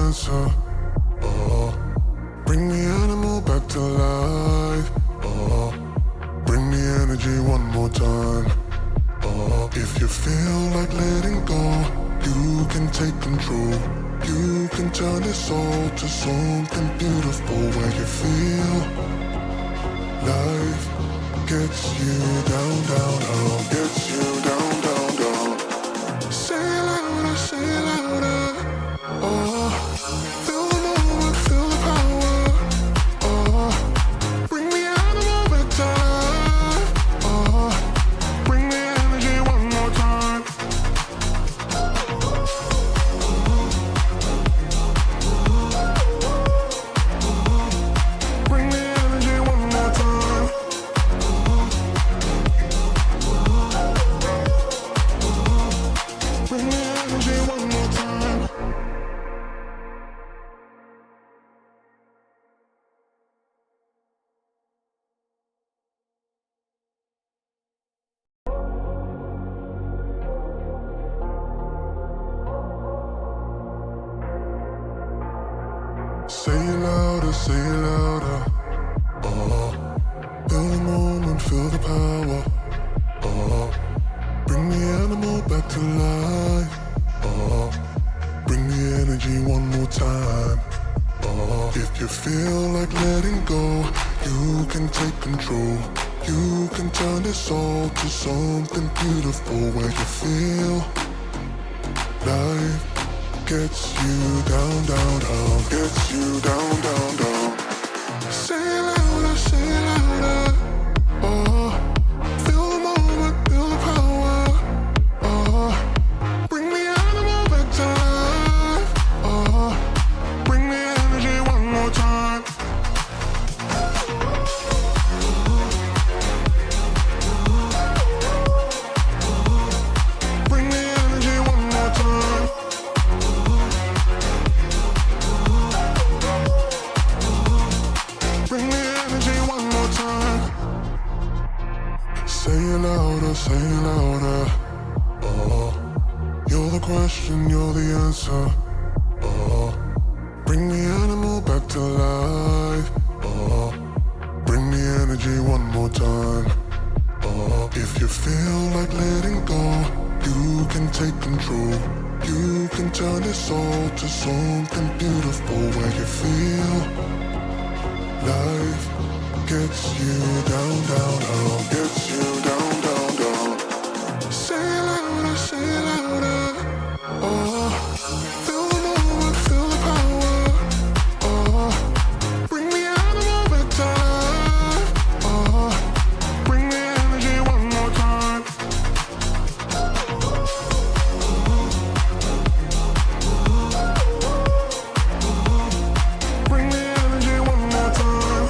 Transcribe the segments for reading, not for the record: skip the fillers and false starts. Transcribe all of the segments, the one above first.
answer. Bring the animal back to life. Bring the energy one more time. If you feel like letting go, you can take control. You can turn this all to something beautiful where you feel life gets you down, down, down, gets you down, down, down. Say it louder, say it louder. Feel the moment, feel the power. Bring the animal back to life. Bring the energy one more time. Bring the energy one more time. Bring the energy one more time. Say it louder, say it louder. Feel the moment, feel the power. Bring the animal back to life. Bring the energy one more time. If you feel like letting go, you can take control. You can turn this all to something beautiful where you feel life gets you down, down, down, gets you down, down, down. Say it louder, say it louder. Feel the moment, feel the power. Bring the animal back to life. Bring the energy one more time. Bring the energy one more time. Bring the energy one more time. Say it louder, say it louder. You're the question, you're the answer. Bring the animal back to life. Bring the energy one more time. If you feel like letting go, you can take control. You can turn this all to something beautiful where you feel life gets you down, down, down, gets you down, down, down. Say it louder, say it louder. Feel the moment, feel the power. Bring the animal back to life. Bring the energy one more time. Bring the energy one more time.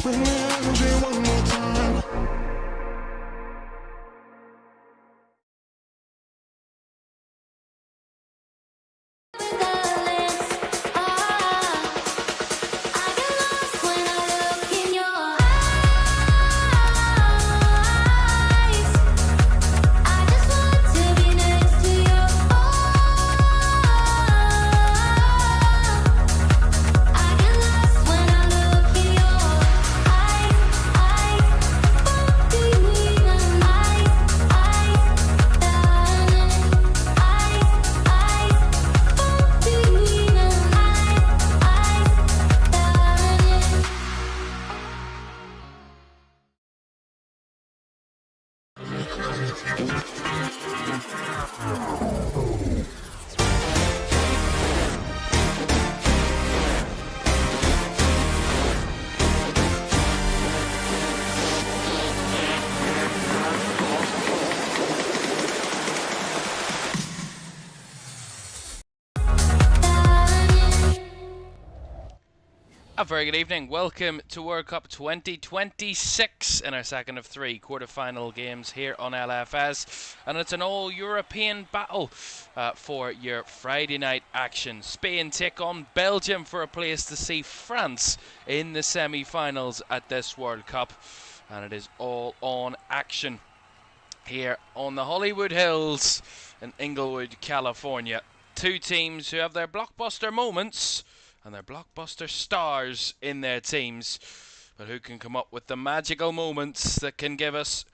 Bring the energy one more time. A very good evening. Welcome to World Cup 2026 in our second of three quarter-final games here on LFS, and it's an all-European battle for your Friday night action. Spain take on Belgium for a place to see France in the semi-finals at this World Cup, and it is all on action here on the Hollywood Hills in Inglewood, California. Two teams who have their blockbuster moments and their blockbuster stars in their teams, but who can come up with the magical moments that can give us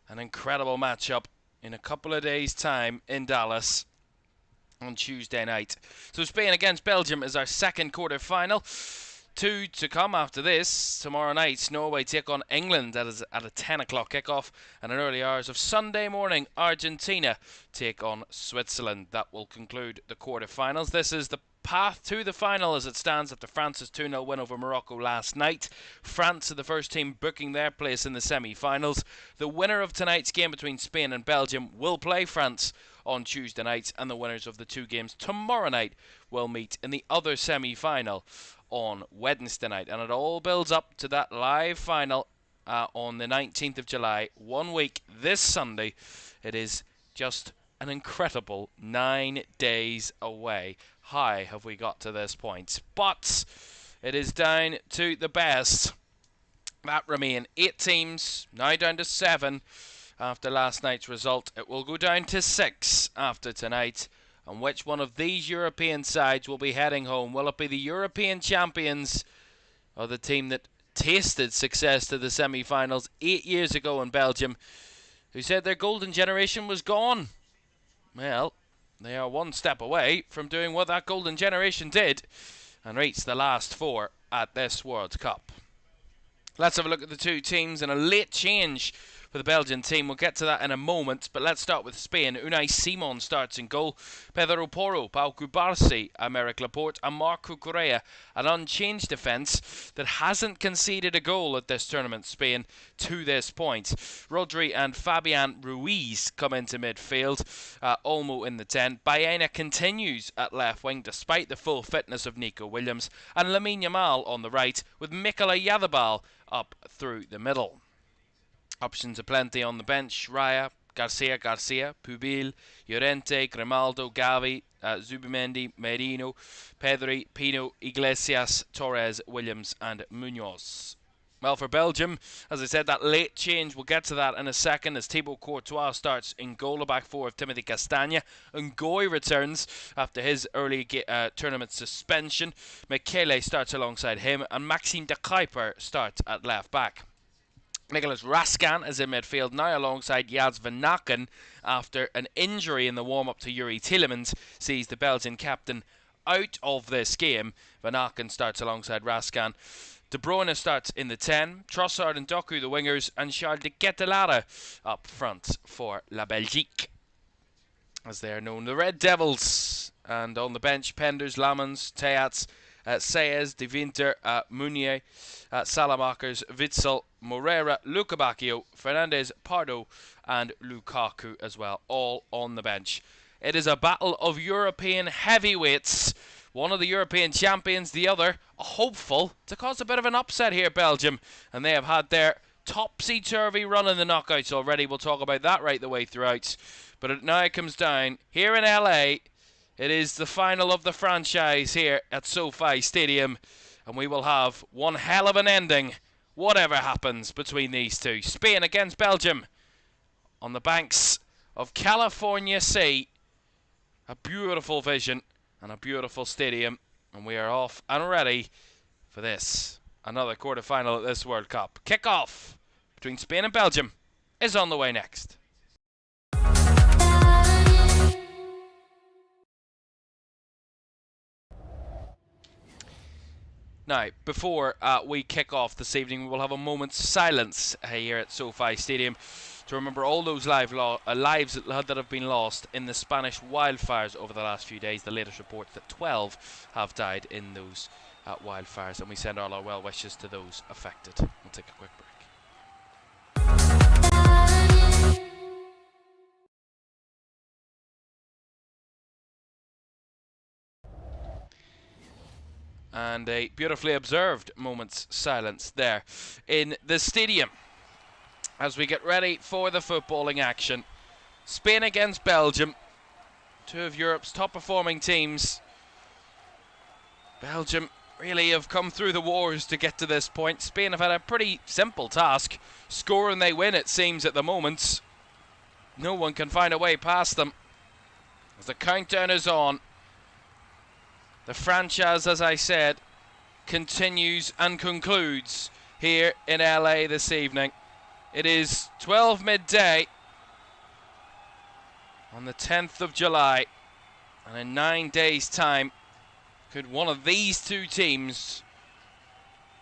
an incredible matchup in a couple of days' time in Dallas on Tuesday night. So Spain against Belgium is our second quarter-final. Two to come after this. Tomorrow night, Norway take on England at a 10 o'clock kickoff, and in early hours of Sunday morning, Argentina take on Switzerland. That will conclude the quarter-finals. This is the path to the final as it stands after France's 2-0 win over Morocco last night. France are the first team booking their place in the semi-finals. The winner of tonight's game between Spain and Belgium will play France on Tuesday night, and the winners of the two games tomorrow night will meet in the other semi-final on Wednesday night. And it all builds up to that live final on the 19th of July, 1 week this Sunday. It is just an incredible 9 days away. How have we got to this point? But it is down to the best that remain. 8 teams, now down to 7 after last night's result. It will go down to 6 after tonight. And which one of these European sides will be heading home? Will it be the European champions or the team that tasted success to the semi-finals 8 years ago in Belgium, who said their golden generation was gone? Well, they are one step away from doing what that golden generation did and reach the last 4 at this World Cup. Let's have a look at the two teams and a late change for the Belgian team. We'll get to that in a moment, but let's start with Spain. Unai Simon starts in goal. Pedro Porro, Pau Cubarsí, Aymeric Laporte and Marco Correa. An unchanged defence that hasn't conceded a goal at this tournament, Spain, to this point. Rodri and Fabian Ruiz come into midfield. Olmo in the 10. Baena continues at left wing despite the full fitness of Nico Williams. And Lamine Yamal on the right with Mikola Yadabal up through the middle. Options aplenty on the bench. Raya, Garcia, Pubil, Llorente, Grimaldo, Gavi, Zubimendi, Merino, Pedri, Pino, Iglesias, Torres, Williams and Munoz. Well, for Belgium, as I said, that late change, we'll get to that in a second as Thibaut Courtois starts in goal. The back 4 of Timothy Castagne. Ngoy returns after his early tournament suspension. Michele starts alongside him, and Maxime de Kuyper starts at left back. Nicolas Raskin is in midfield now alongside Jens van Aken after an injury in the warm-up to Yuri Tielemans sees the Belgian captain out of this game. Van Aken starts alongside Raskin. De Bruyne starts in the 10, Trossard and Doku the wingers, and Charles de Ketelaere up front for La Belgique, as they are known. The Red Devils, and on the bench, Penders, Lamans, Teats, Saez, De Winter, Meunier, Salamakers, Witsel, Moreira, Luca Bacchio, Fernandez, Pardo and Lukaku as well, all on the bench. It is a battle of European heavyweights. One of the European champions, the other a hopeful to cause a bit of an upset here, Belgium. And they have had their topsy-turvy run in the knockouts already. We'll talk about that right the way throughout. But it now comes down here in LA. It is the final of the franchise here at SoFi Stadium. And we will have one hell of an ending, whatever happens between these two. Spain against Belgium on the banks of California Sea. A beautiful vision and a beautiful stadium. And we are off and ready for this. Another quarter-final at this World Cup. Kick-off between Spain and Belgium is on the way next. Now, before we kick off this evening, we will have a moment's silence here at SoFi Stadium to remember all those lives that have been lost in the Spanish wildfires over the last few days. The latest reports that 12 have died in those wildfires, and we send all our well wishes to those affected. We'll take a quick break. And a beautifully observed moment's silence there in the stadium as we get ready for the footballing action. Spain against Belgium, two of Europe's top performing teams. Belgium really have come through the wars to get to this point. Spain have had a pretty simple task. Score and they win, it seems, at the moment. no one can find a way past them. As the countdown is on, the franchise, as I said, continues and concludes here in LA this evening. It is 12 midday on the 10th of July, and in 9 days' time, could one of these two teams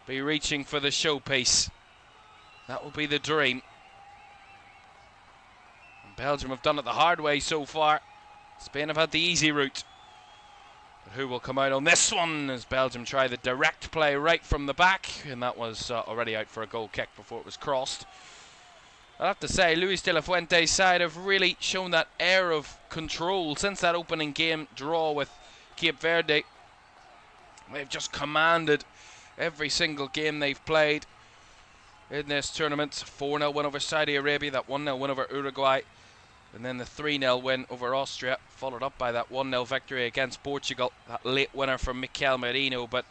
be reaching for the showpiece? That will be the dream. And Belgium have done it the hard way so far. Spain have had the easy route. But who will come out on this one as Belgium try the direct play right from the back, and that was already out for a goal kick before it was crossed. I'll have to say, Luis de la Fuente's side have really shown that air of control since that opening game draw with Cape Verde. They've just commanded every single game they've played in this tournament. 4-0 win over Saudi Arabia, that 1-0 win over Uruguay, and then the 3-0 win over Austria, followed up by that 1-0 victory against Portugal, that late winner from Mikel Merino. But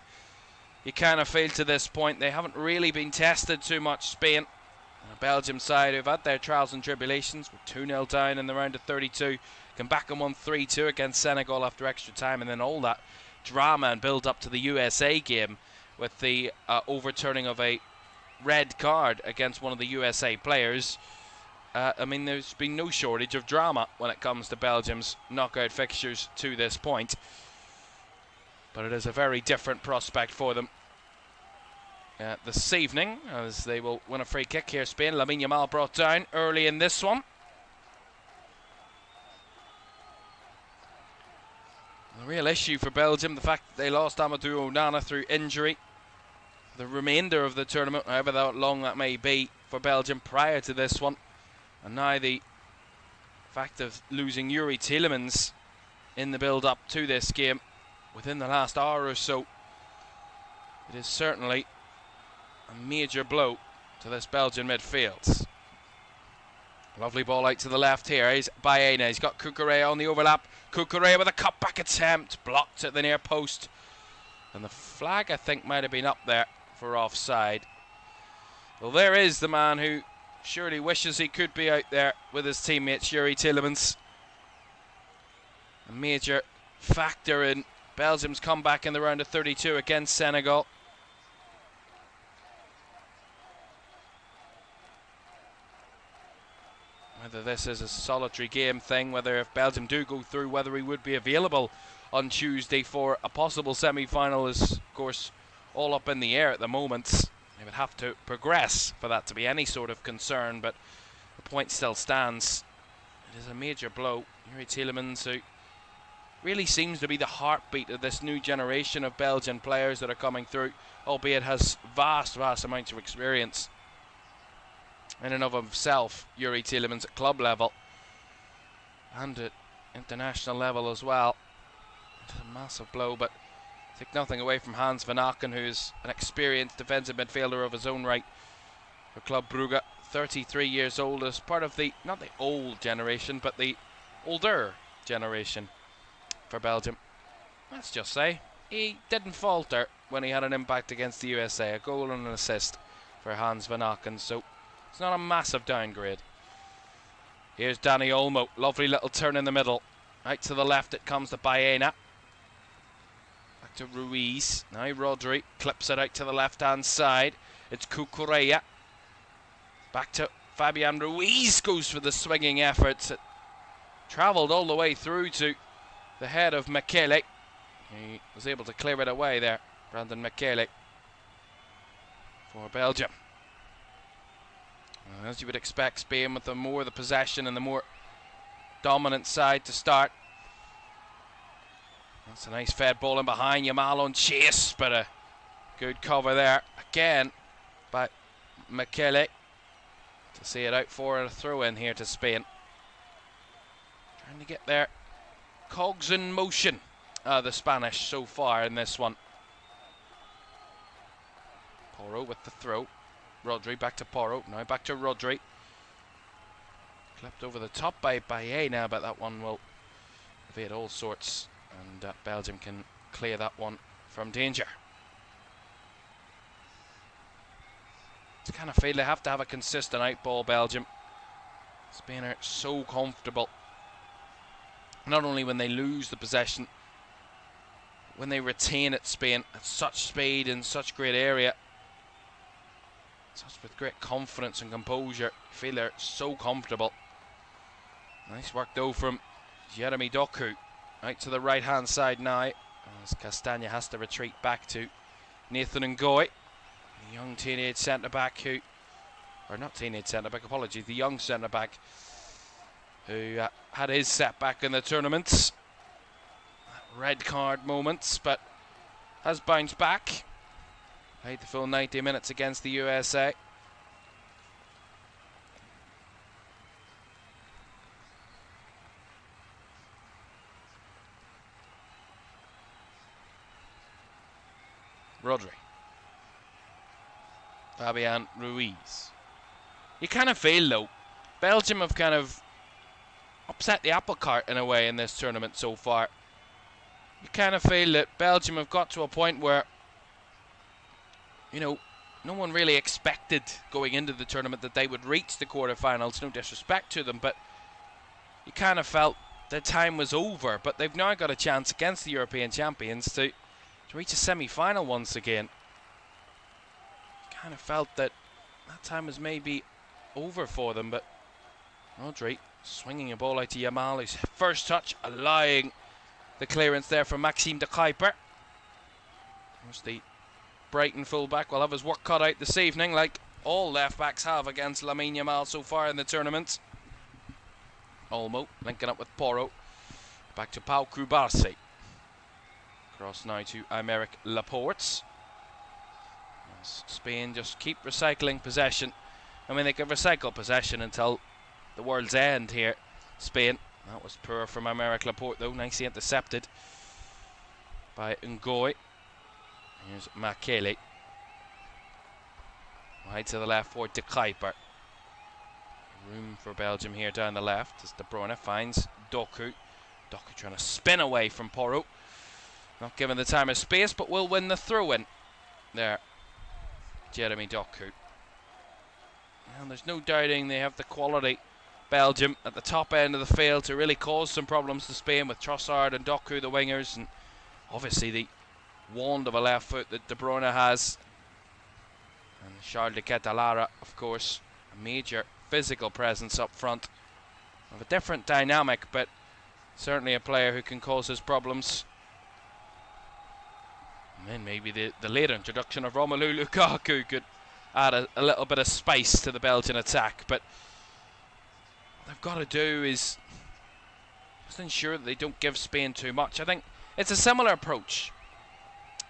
you kind of feel to this point they haven't really been tested too much, Spain. And a Belgium side who've had their trials and tribulations, with 2-0 down in the round of 32, come back and won 3-2 against Senegal after extra time, and then all that drama and build up to the USA game with the overturning of a red card against one of the USA players. I mean, there's been no shortage of drama when it comes to Belgium's knockout fixtures to this point. But it is a very different prospect for them this evening, as they will win a free kick here. Spain, Lamine Yamal brought down early in this one. The real issue for Belgium, the fact that they lost Amadou Onana through injury. The remainder of the tournament, however long that may be for Belgium prior to this one. And now the fact of losing Yuri Tielemans in the build-up to this game within the last hour or so. It is certainly a major blow to this Belgian midfield. Lovely ball out to the left here. He's Baena. He's got Cucurella on the overlap. Cucurella with a cutback attempt. Blocked at the near post. And the flag, I think, might have been up there for offside. Well, there is the man who surely wishes he could be out there with his teammates, Yuri Tielemans. A major factor in Belgium's comeback in the round of 32 against Senegal. Whether this is a solitary game thing, whether if Belgium do go through, whether he would be available on Tuesday for a possible semi-final is, of course, all up in the air at the moment. They would have to progress for that to be any sort of concern, but the point still stands. It is a major blow. Yuri Tielemans, who really seems to be the heartbeat of this new generation of Belgian players that are coming through, albeit has vast amounts of experience in and of himself, Yuri Tielemans, at club level and at international level as well. It's a massive blow, but take nothing away from Hans van Aken, who's an experienced defensive midfielder of his own right for Club Brugge, 33 years old, as part of the, not the old generation, but the older generation for Belgium. Let's just say he didn't falter when he had an impact against the USA, a goal and an assist for Hans van Aken, so it's not a massive downgrade. Here's Dani Olmo, lovely little turn in the middle. Out to the left it comes to Baena. Back to Ruiz. Now Rodri clips it out to the left hand side. It's Cucurella. Back to Fabian Ruiz, goes for the swinging efforts. It travelled all the way through to the head of Michele. He was able to clear it away there, Brandon Michele, for Belgium. As you would expect, Spain with the more the possession and the more dominant side to start. That's a nice fed ball in behind. Yamal on chase, but a good cover there again by Michele to see it out for a throw in here to Spain. Trying to get their cogs in motion, the Spanish so far in this one. Porro with the throw. Rodri back to Porro, now back to Rodri. Clipped over the top by Baena, but that one will evade all sorts, and Belgium can clear that one from danger. It's kind of feel they have to have a consistent out ball, Belgium. Spain are so comfortable. Not only when they lose the possession, when they retain it, Spain, at such speed in such great area. Such with great confidence and composure. You feel they're so comfortable. Nice work though from Jeremy Doku. Right to the right hand side now, as Castagna has to retreat back to Nathan Ngoy, the young teenage centre back who, or not teenage centre back, apologies, the young centre back who had his setback in the tournament. Red card moments, but has bounced back. Played the full 90 minutes against the USA. Rodri. Fabian Ruiz. You kind of feel though, Belgium have kind of upset the apple cart in a way in this tournament so far. You kind of feel that Belgium have got to a point where, you know, no one really expected going into the tournament that they would reach the quarterfinals. No disrespect to them, but you kind of felt their time was over. But they've now got a chance against the European champions to reach a semi-final once again. Kind of felt that time was maybe over for them, but Rodri swinging a ball out to Yamal, his first touch, allowing the clearance there from Maxime de Kuyper. Who's the Brighton fullback will have his work cut out this evening, like all left backs have against Lamine Yamal so far in the tournament. Olmo linking up with Porro. Back to Pau Cubarsí. Cross now to Aymeric Laporte. Spain just keep recycling possession. I mean, they can recycle possession until the world's end here. Spain. That was poor from Aymeric Laporte though. Nicely intercepted by Ngoy. Here's Makele. Wide to the left for De Kuyper. Room for Belgium here down the left as De Bruyne finds Doku. Doku trying to spin away from Porro. Not given the time or space, but will win the throw-in. There, Jeremy Doku. And there's no doubting they have the quality, Belgium, at the top end of the field to really cause some problems to Spain with Trossard and Doku, the wingers, and obviously the wand of a left foot that De Bruyne has. And Charles de Ketelaere, of course, a major physical presence up front. Of a different dynamic, but certainly a player who can cause us problems. And then maybe the late introduction of Romelu Lukaku could add a little bit of spice to the Belgian attack. But what they've got to do is just ensure that they don't give Spain too much. I think it's a similar approach.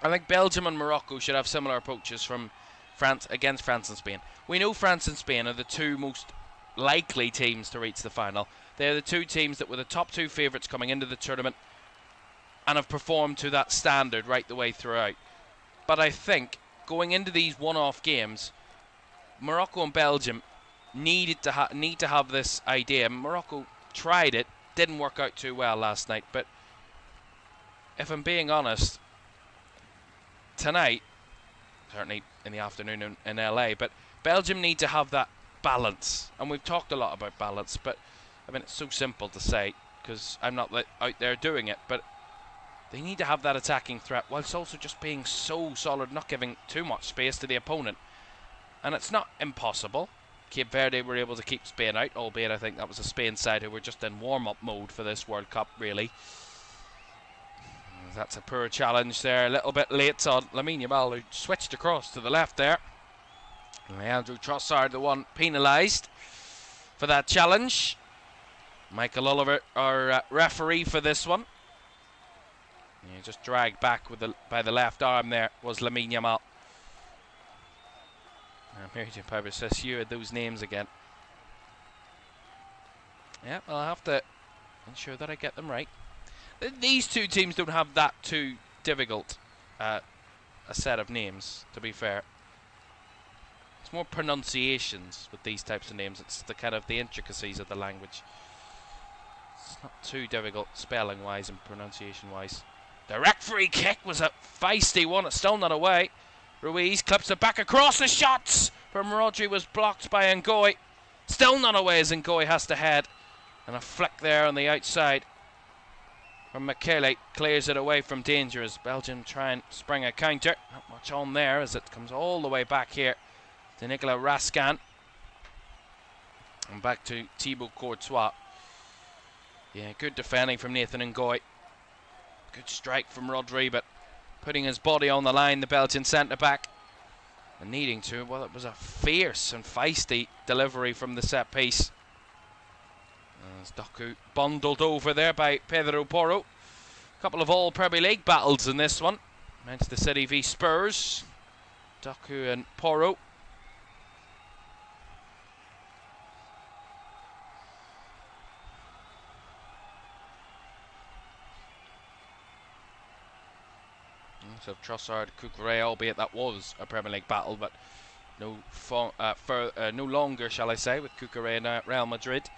I think Belgium and Morocco should have similar approaches from France against France and Spain. We know France and Spain are the two most likely teams to reach the final. They're the two teams that were the top two favourites coming into the tournament and have performed to that standard right the way throughout. But I think going into these one-off games, Morocco and Belgium need to have this idea. Morocco tried it, didn't work out too well last night. But if I'm being honest, tonight, certainly in the afternoon in LA, but Belgium need to have that balance. And we've talked a lot about balance, but I mean, it's so simple to say because I'm not out there doing it, but they need to have that attacking threat whilst also just being so solid, not giving too much space to the opponent. And it's not impossible. Cape Verde were able to keep Spain out, albeit I think that was a Spain side who were just in warm-up mode for this World Cup, really. That's a poor challenge there, a little bit late on Lamine Yamal, who switched across to the left there. Leandro Trossard, the one penalised for that challenge. Michael Oliver, our referee for this one. Yeah, just dragged back with by the left arm there was Lamine Yamal. Mary Jane Piper says you had those names again. Yeah, well, I'll have to ensure that I get them right. These two teams don't have that too difficult a set of names, to be fair. It's more pronunciations with these types of names. It's the kind of the intricacies of the language. It's not too difficult spelling-wise and pronunciation-wise. Direct free kick was a feisty one. It's still not away. Ruiz clips it back across. The shots from Rodri was blocked by Ngoy. Still not away as Ngoy has to head. And a flick there on the outside from Michele. Clears it away from danger as Belgium try and spring a counter. Not much on there as it comes all the way back here to Nicolas Raskin. And back to Thibaut Courtois. Yeah, good defending from Nathan Ngoy. Good strike from Rodri, but putting his body on the line, the Belgian centre-back. And needing to, well, it was a fierce and feisty delivery from the set piece. As Doku bundled over there by Pedro Porro. A couple of all Premier League battles in this one. Manchester City v Spurs. Doku and Porro. So Trossard, Cucurella, albeit that was a Premier League battle, but no longer, shall I say, with Cucurella now at Real Madrid.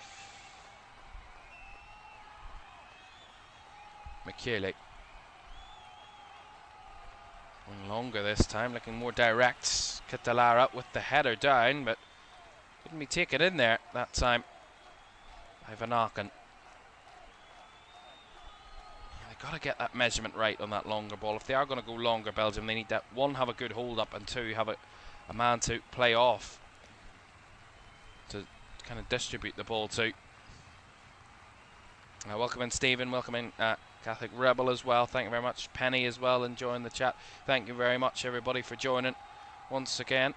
Michele going longer this time, looking more direct. Catalara with the header down, but couldn't be taken in there that time by Van Aken. Got to get that measurement right on that longer ball. If they are going to go longer, Belgium, they need to, one, have a good hold up, and two, have a man to play off to kind of distribute the ball to. Welcome in Stephen, welcome in Catholic Rebel as well. Thank you very much. Penny as well, enjoying the chat. Thank you very much, everybody, for joining once again.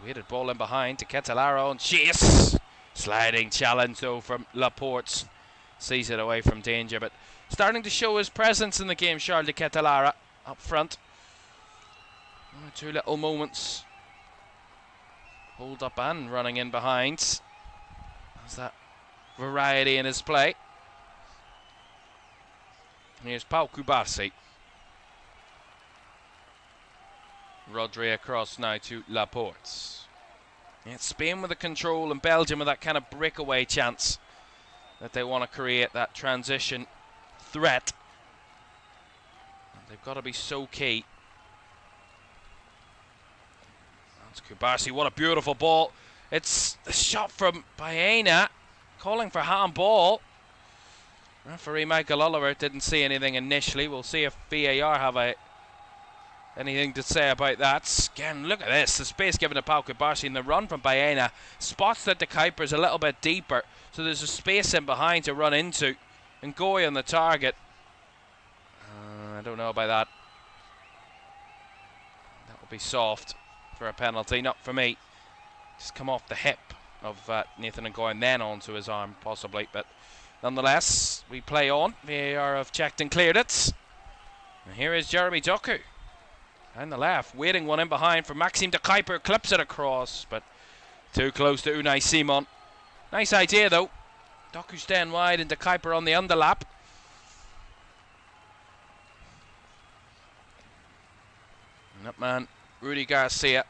Weighted ball in behind to Catalara on chase. Sliding challenge though from Laporte. Sees it away from danger, but starting to show his presence in the game, Charles de Catalara up front. One or two little moments. Hold up and running in behind. There's that variety in his play. Here's Pau Cubarsí. Rodri across now to Laporte. It's Spain with the control and Belgium with that kind of breakaway chance that they want to create, that transition threat. And they've got to be so key. That's Cubarsí. What a beautiful ball. It's the shot from Baena, calling for handball. Referee Michael Oliver didn't see anything initially. We'll see if VAR have anything to say about that. Again, look at this. The space given to Pau Cubarsí in the run from Baena. Spots that the Kuiper's a little bit deeper, so there's a space in behind to run into. And Ngoy on the target. I don't know about that. That would be soft for a penalty. Not for me. Just come off the hip of Nathan Ngoy and then onto his arm, possibly. But nonetheless, we play on. VAR have checked and cleared it. And here is Jeremy Doku. And the left, waiting one in behind for Maxime de Kuiper, clips it across, but too close to Unai Simon. Nice idea though. Doku staying wide and de Kuiper on the underlap. And that man, Rudy Garcia,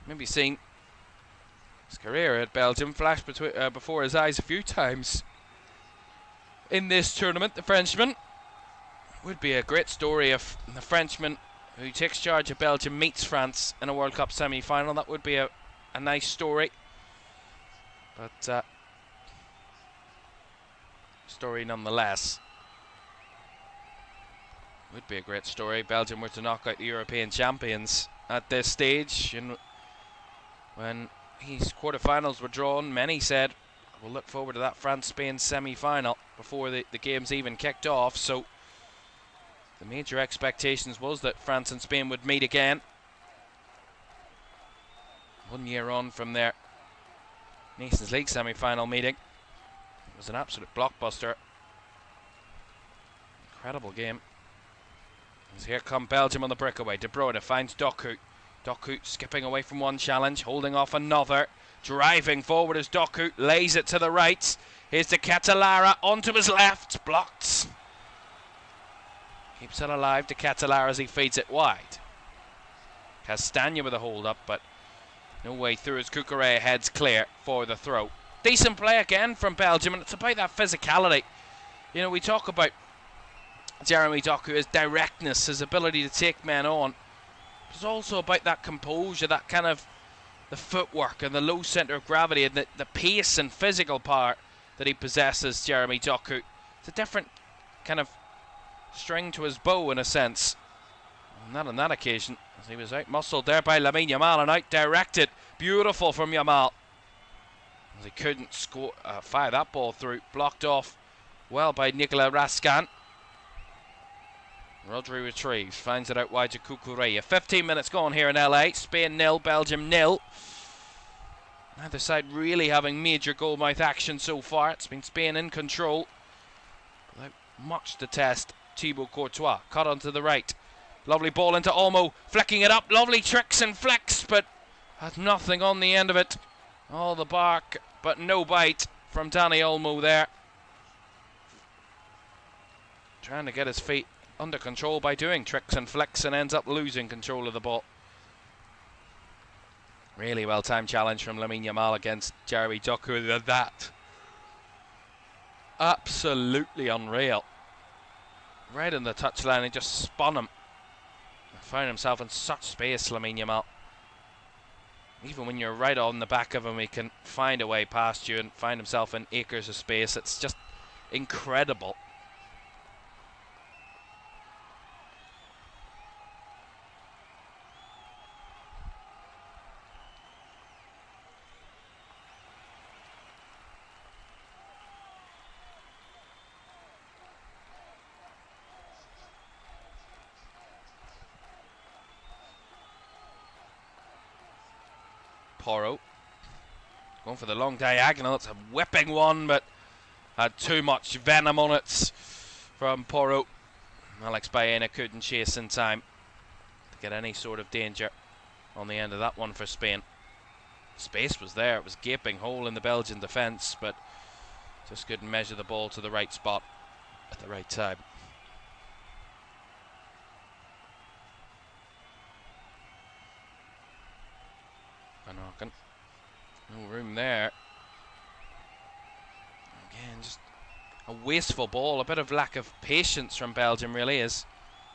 maybe seen his career at Belgium flash before his eyes a few times in this tournament. The Frenchman would be a great story if the Frenchman who takes charge of Belgium meets France in a World Cup semi-final. That would be a nice story. But story nonetheless. Would be a great story. Belgium were to knock out the European champions at this stage. And when these quarterfinals were drawn, many said, we'll look forward to that France-Spain semi-final before the games even kicked off. So the major expectations was that France and Spain would meet again. 1 year on from their Nations League semi-final meeting. It was an absolute blockbuster. Incredible game. As here come Belgium on the breakaway. De Bruyne finds Doku. Doku skipping away from one challenge, holding off another. Driving forward as Doku lays it to the right. Here's de Catalara onto his left. Blocked. Keeps it alive to Catalara as he feeds it wide. Castagna with a hold up, but no way through as Cucurella heads clear for the throw. Decent play again from Belgium, and it's about that physicality. You know, we talk about Jeremy Doku, his directness, his ability to take men on. It's also about that composure, that kind of the footwork and the low centre of gravity and the pace and physical power that he possesses, Jeremy Doku. It's a different kind of string to his bow in a sense. Not on that occasion, as he was out-muscled there by Lamine Yamal and out-directed. Beautiful from Yamal. As he couldn't fire that ball through. Blocked off well by Nicola Rascan. Rodri retrieves, finds it out wide to Cucurella. 15 minutes gone here in LA. Spain 0, Belgium 0. Neither side really having major goal-mouth action so far. It's been Spain in control, without much to test. Thibaut Courtois cut onto the right. Lovely ball into Olmo, flicking it up. Lovely tricks and flicks, but had nothing on the end of it. All the bark, but no bite from Dani Olmo there. Trying to get his feet under control by doing tricks and flicks and ends up losing control of the ball. Really well-timed challenge from Lamine Yamal against Jeremy Doku. That absolutely unreal. Right in the touchline, he just spun him. Found himself in such space, Lamine Yamal. Even when you're right on the back of him, he can find a way past you and find himself in acres of space. It's just incredible. Porro going for the long diagonal. It's a whipping one, but had too much venom on it from Porro. Alex Baena couldn't chase in time to get any sort of danger on the end of that one for Spain. Space was there. It was a gaping hole in the Belgian defence, but just couldn't measure the ball to the right spot at the right time. No room there. Again, just a wasteful ball. A bit of lack of patience from Belgium, really, as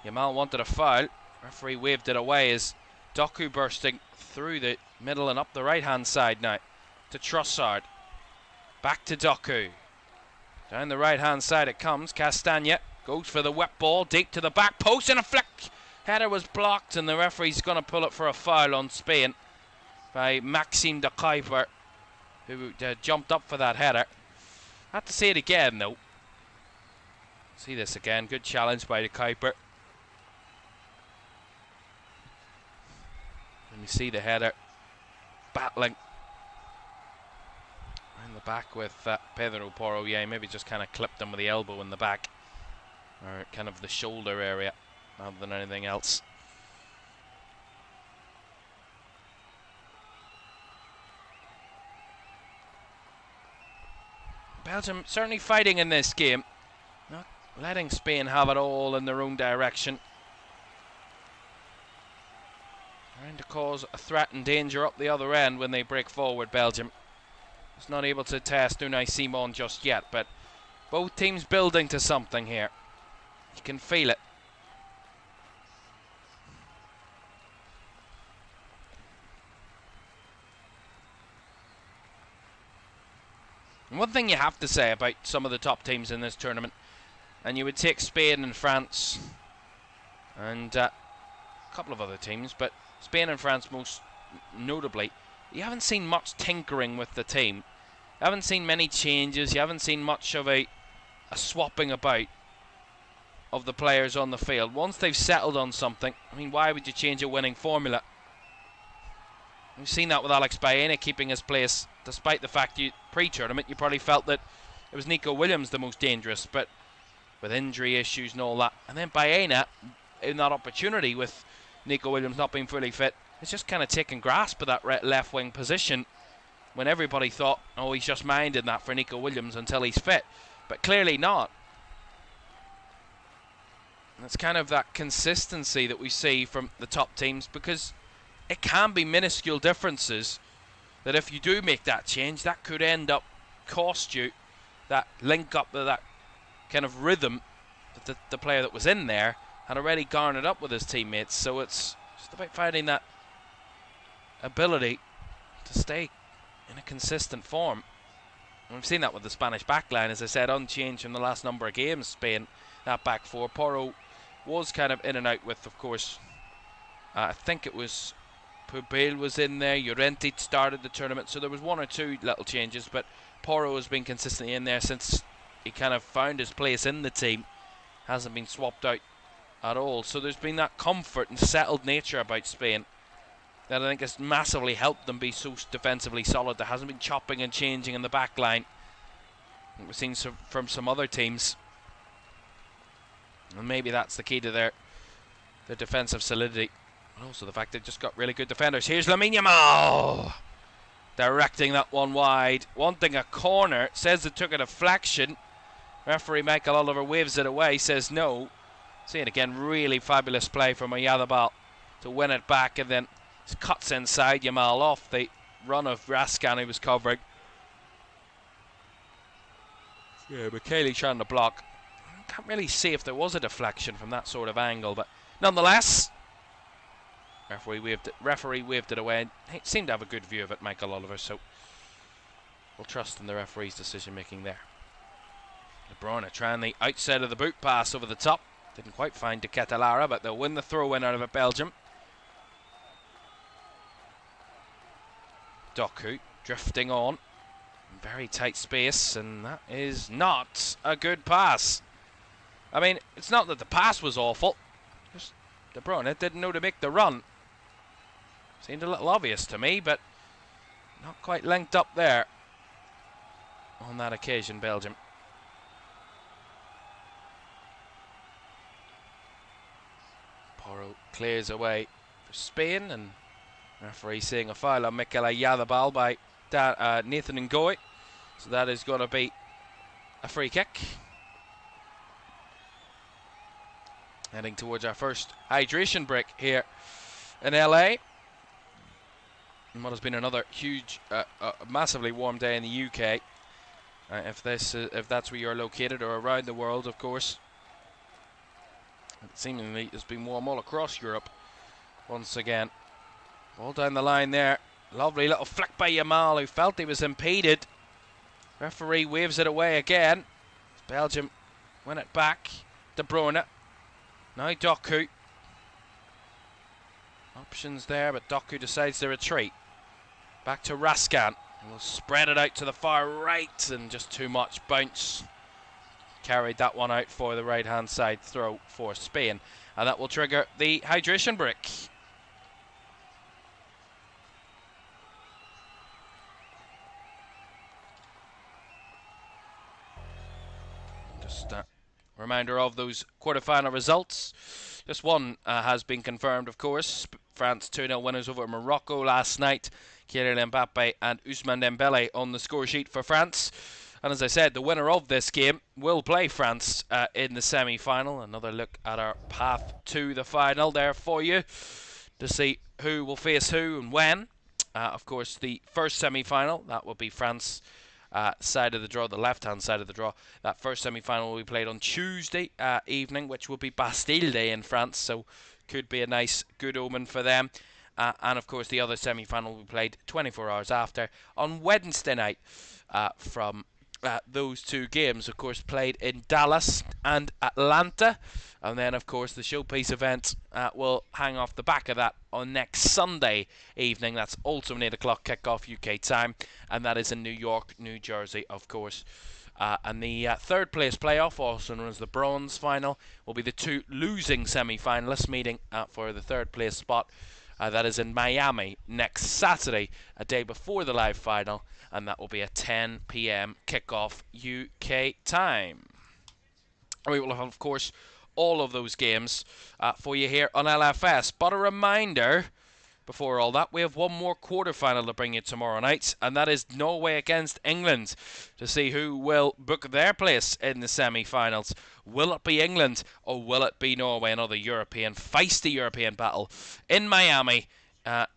Yamal wanted a foul. Referee waved it away as Doku bursting through the middle and up the right-hand side now to Trossard. Back to Doku. Down the right-hand side it comes. Castagna goes for the whip ball deep to the back post and a flick. Header was blocked and the referee's going to pull it for a foul on Spain by Maxime de Kuiper, who jumped up for that header. I have to say it again, though. See this again. Good challenge by de Kuiper. And you see the header battling in the back with Pedro Porro. Yeah, maybe just kind of clipped him with the elbow in the back, or kind of the shoulder area, rather than anything else. Belgium certainly fighting in this game, not letting Spain have it all in their own direction. Trying to cause a threat and danger up the other end when they break forward, Belgium. It's not able to test Unai Simon just yet, but both teams building to something here. You can feel it. And one thing you have to say about some of the top teams in this tournament, and you would take Spain and France and a couple of other teams, but Spain and France most notably, you haven't seen much tinkering with the team. You haven't seen many changes. You haven't seen much of a swapping about of the players on the field. Once they've settled on something, I mean, why would you change a winning formula? We've seen that with Alex Baena keeping his place, despite the fact pre-tournament you probably felt that it was Nico Williams the most dangerous, but with injury issues and all that. And then Baena, in that opportunity with Nico Williams not being fully fit, has just kind of taken grasp of that left wing position when everybody thought, oh, he's just minding that for Nico Williams until he's fit. But clearly not. And it's kind of that consistency that we see from the top teams, because it can be minuscule differences that if you do make that change, that could end up cost you that link up, that kind of rhythm that the player that was in there had already garnered up with his teammates. So it's just about finding that ability to stay in a consistent form. And we've seen that with the Spanish backline, as I said, unchanged from the last number of games. Spain, that back four. Porro was kind of in and out with, of course, I think it was Pubel was in there. Llorente started the tournament, so there was one or two little changes, but Porro has been consistently in there since he kind of found his place in the team. Hasn't been swapped out at all. So there's been that comfort and settled nature about Spain that I think has massively helped them be so defensively solid. There hasn't been chopping and changing in the back line. We've seen from some other teams. And maybe that's the key to their defensive solidity. And also the fact they've just got really good defenders. Here's Lamine Yamal directing that one wide, wanting a corner. Says it took a deflection. Referee Michael Oliver waves it away, says no. See it again, really fabulous play from Oyarzábal to win it back, and then cuts inside Yamal off the run of Raskan, who was covering. Yeah, Michele trying to block. Can't really see if there was a deflection from that sort of angle, but nonetheless, referee waved it away. He seemed to have a good view of it, Michael Oliver, so we'll trust in the referee's decision making there. De Bruyne trying the outside of the boot pass over the top. Didn't quite find De Ketelaere, but they'll win the throw-in out of it, Belgium. Doku drifting on. Very tight space, and that is not a good pass. I mean, it's not that the pass was awful. Just De Bruyne didn't know to make the run. Seemed a little obvious to me, but not quite linked up there on that occasion, Belgium. Porro clears away for Spain, and referee seeing a foul on Mikel Oyarzábal by Nathan Ngoy. So that is going to be a free kick. Heading towards our first hydration break here in LA. And what has been another huge, massively warm day in the UK. If that's where you're located, or around the world, of course. It seemingly has been warm all across Europe once again. All down the line there. Lovely little flick by Yamal, who felt he was impeded. Referee waves it away again. Belgium win it back. De Bruyne. Now Doku. Options there, but Doku decides to retreat. Back to Raskan. We'll spread it out to the far right, and just too much bounce. Carried that one out for the right-hand side throw for Spain. And that will trigger the hydration break. Just a reminder of those quarter-final results. Just one has been confirmed, of course. France 2-0 winners over Morocco last night. Kylian Mbappe and Ousmane Dembele on the score sheet for France. And as I said, the winner of this game will play France in the semi-final. Another look at our path to the final there for you to see who will face who and when. Of course, the first semi-final, that will be France side of the draw, the left-hand side of the draw. That first semi-final will be played on Tuesday evening, which will be Bastille Day in France, so could be a nice, good omen for them. And of course, the other semi-final will be played 24 hours after on Wednesday night from those two games, of course, played in Dallas and Atlanta. And then, of course, the showpiece event will hang off the back of that on next Sunday evening. That's also an 8 o'clock kickoff UK time. And that is in New York, New Jersey, of course. And the third place playoff, also known as the bronze final, will be the two losing semi-finalists meeting for the third place spot. That is in Miami next Saturday, a day before the live final, and that will be a 10 p.m. kickoff UK time. We will have, of course, all of those games for you here on LFS. But a reminder, before all that, we have one more quarter-final to bring you tomorrow night, and that is Norway against England, to see who will book their place in the semi-finals. Will it be England, or will it be Norway? Another feisty European battle in Miami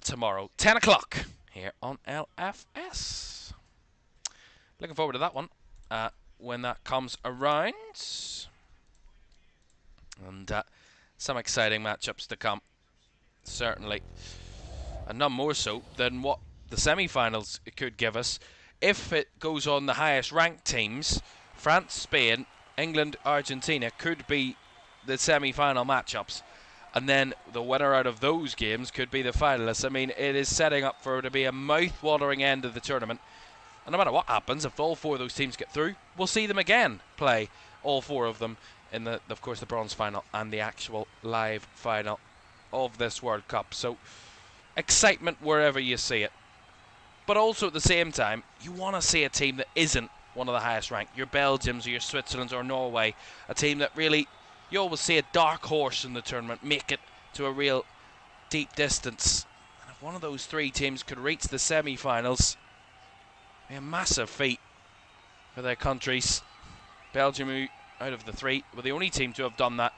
tomorrow, 10 o'clock, here on LFS. Looking forward to that one when that comes around. And some exciting matchups to come, certainly. And none more so than what the semi-finals could give us, if it goes on the highest ranked teams, France, Spain, England, Argentina could be the semi-final matchups. And then the winner out of those games could be the finalists. I mean, it is setting up for it to be a mouth-watering end of the tournament. And no matter what happens, if all 4 of those teams get through, we'll see them again play, all 4 of them, in of course, the bronze final and the actual live final of this World Cup. So, excitement wherever you see it. But also at the same time, you want to see a team that isn't one of the highest ranked. Your Belgiums or your Switzerlands or Norway. A team that really, you always see a dark horse in the tournament make it to a real deep distance. And if one of those 3 teams could reach the semi-finals, it'd be a massive feat for their countries. Belgium, who, out of the 3, were the only team to have done that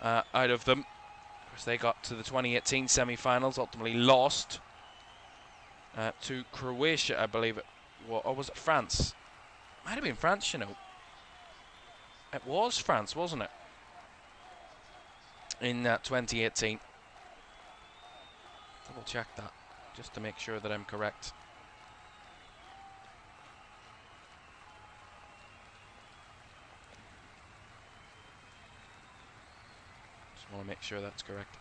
out of them. Of course, they got to the 2018 semi-finals, ultimately lost to Croatia, I believe it was. Or was it France? Might have been France, you know. It was France, wasn't it? In 2018. Double check that, just to make sure that I'm correct. Just want to make sure that's correct.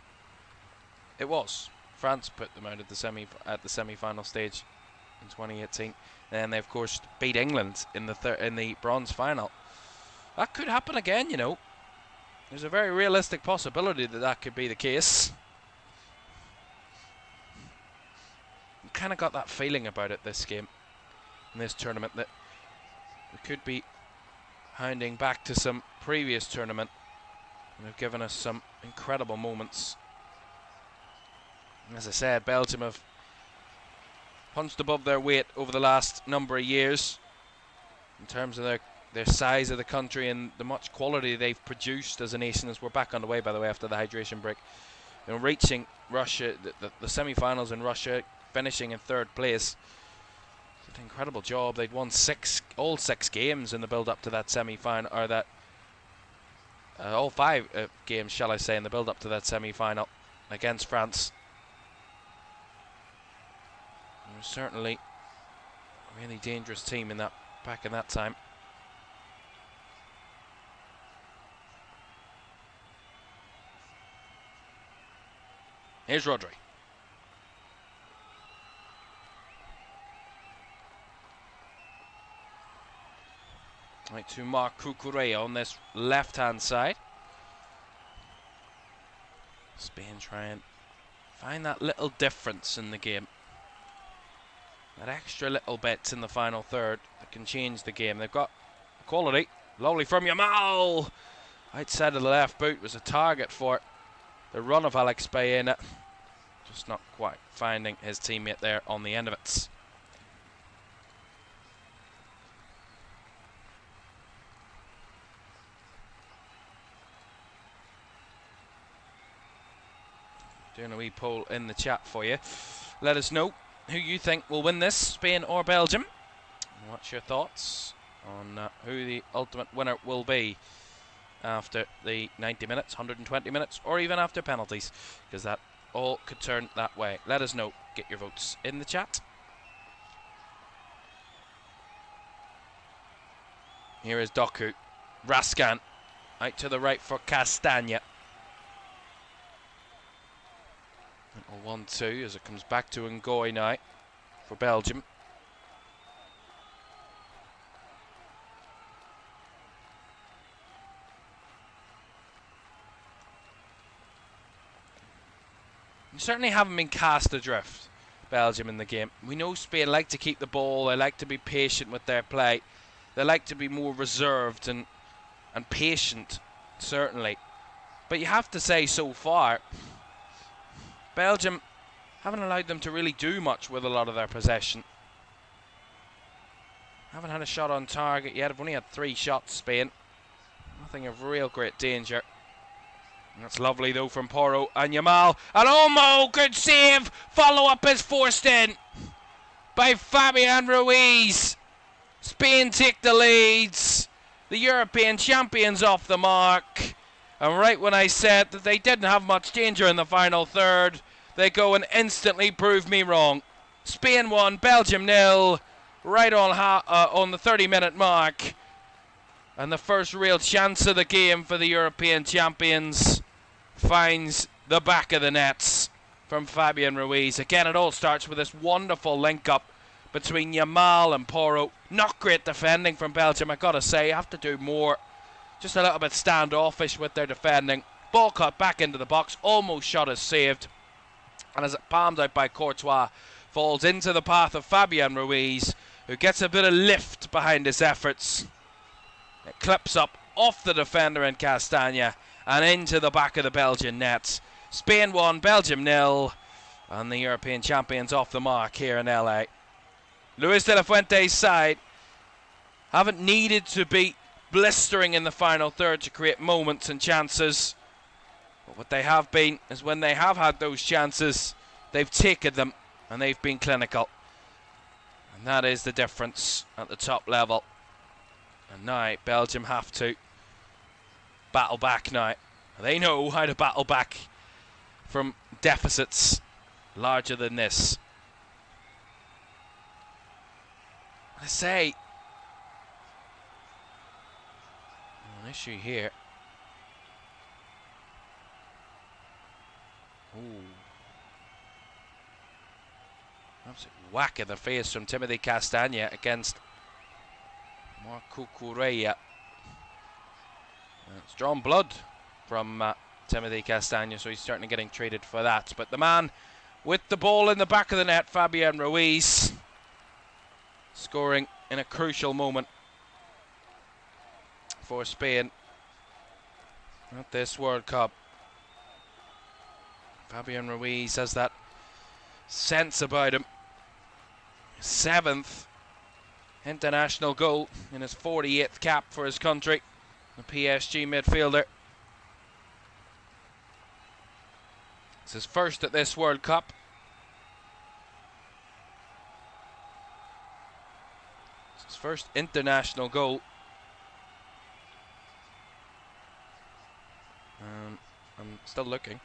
It was. France put them out at the semi-final stage in 2018. And they, of course, beat England in the bronze final. That could happen again, you know. There's a very realistic possibility that that could be the case. You kind of got that feeling about it this game, in this tournament, that we could be hounding back to some previous tournament. And they've given us some incredible moments. As I said, Belgium have punched above their weight over the last number of years in terms of their size of the country and the much quality they've produced as a nation. As we're back on the way, by the way, after the hydration break. You know, reaching Russia, the semi-finals in Russia, finishing in 3rd place. It's an incredible job. They'd won all 6 games in the build-up to that semi-final, or that all 5 games, shall I say, in the build-up to that semi-final against France. Certainly a really dangerous team back in that time. Here's Rodri. Right to Marc Cucurella on this left-hand side. Spain try and find that little difference in the game. That extra little bits in the final third that can change the game. They've got quality. Lovely from Yamal. Outside of the left boot was a target for the run of Alex Baena. Just not quite finding his teammate there on the end of it. Doing a wee poll in the chat for you. Let us know who you think will win this, Spain or Belgium. What's your thoughts on who the ultimate winner will be after the 90 minutes, 120 minutes, or even after penalties, because that all could turn that way. Let us know. Get your votes in the chat. Here is Doku. Raskan out to the right for Castagna. 1-2 as it comes back to Ngoy now for Belgium. You certainly haven't been cast adrift, Belgium, in the game. We know Spain like to keep the ball, they like to be patient with their play. They like to be more reserved and patient, certainly. But you have to say, so far, Belgium haven't allowed them to really do much with a lot of their possession. Haven't had a shot on target yet. I've only had 3 shots, Spain. Nothing of real great danger. And that's lovely, though, from Porro and Yamal. And Olmo, good save! Follow-up is forced in by Fabian Ruiz. Spain take the leads. The European champions off the mark. And right when I said that they didn't have much danger in the final third, they go and instantly prove me wrong. Spain 1, Belgium 0, right on the 30-minute mark. And the first real chance of the game for the European champions finds the back of the nets from Fabian Ruiz. Again, it all starts with this wonderful link-up between Yamal and Porro. Not great defending from Belgium, I gotta say. Have to do more. Just a little bit standoffish with their defending. Ball cut back into the box. Almost shot is saved. And as it palmed out by Courtois, falls into the path of Fabian Ruiz, who gets a bit of lift behind his efforts. It clips up off the defender in Castagna and into the back of the Belgian net. Spain 1, Belgium 0, and the European champions off the mark here in LA. Luis de la Fuente's side haven't needed to be blistering in the final third to create moments and chances. But what they have been is when they have had those chances, they've taken them and they've been clinical. And that is the difference at the top level. And now Belgium have to battle back now. They know how to battle back from deficits larger than this. I say, an issue here. Ooh. Absolute whack in the face from Timothy Castagna against Marco Correa. It's drawn blood from Timothy Castagna, so he's certainly getting treated for that. But the man with the ball in the back of the net, Fabian Ruiz, scoring in a crucial moment for Spain at this World Cup. Fabian Ruiz has that sense about him. 7th international goal in his 48th cap for his country. The PSG midfielder. It's his first at this World Cup. It's his first international goal. I'm still looking.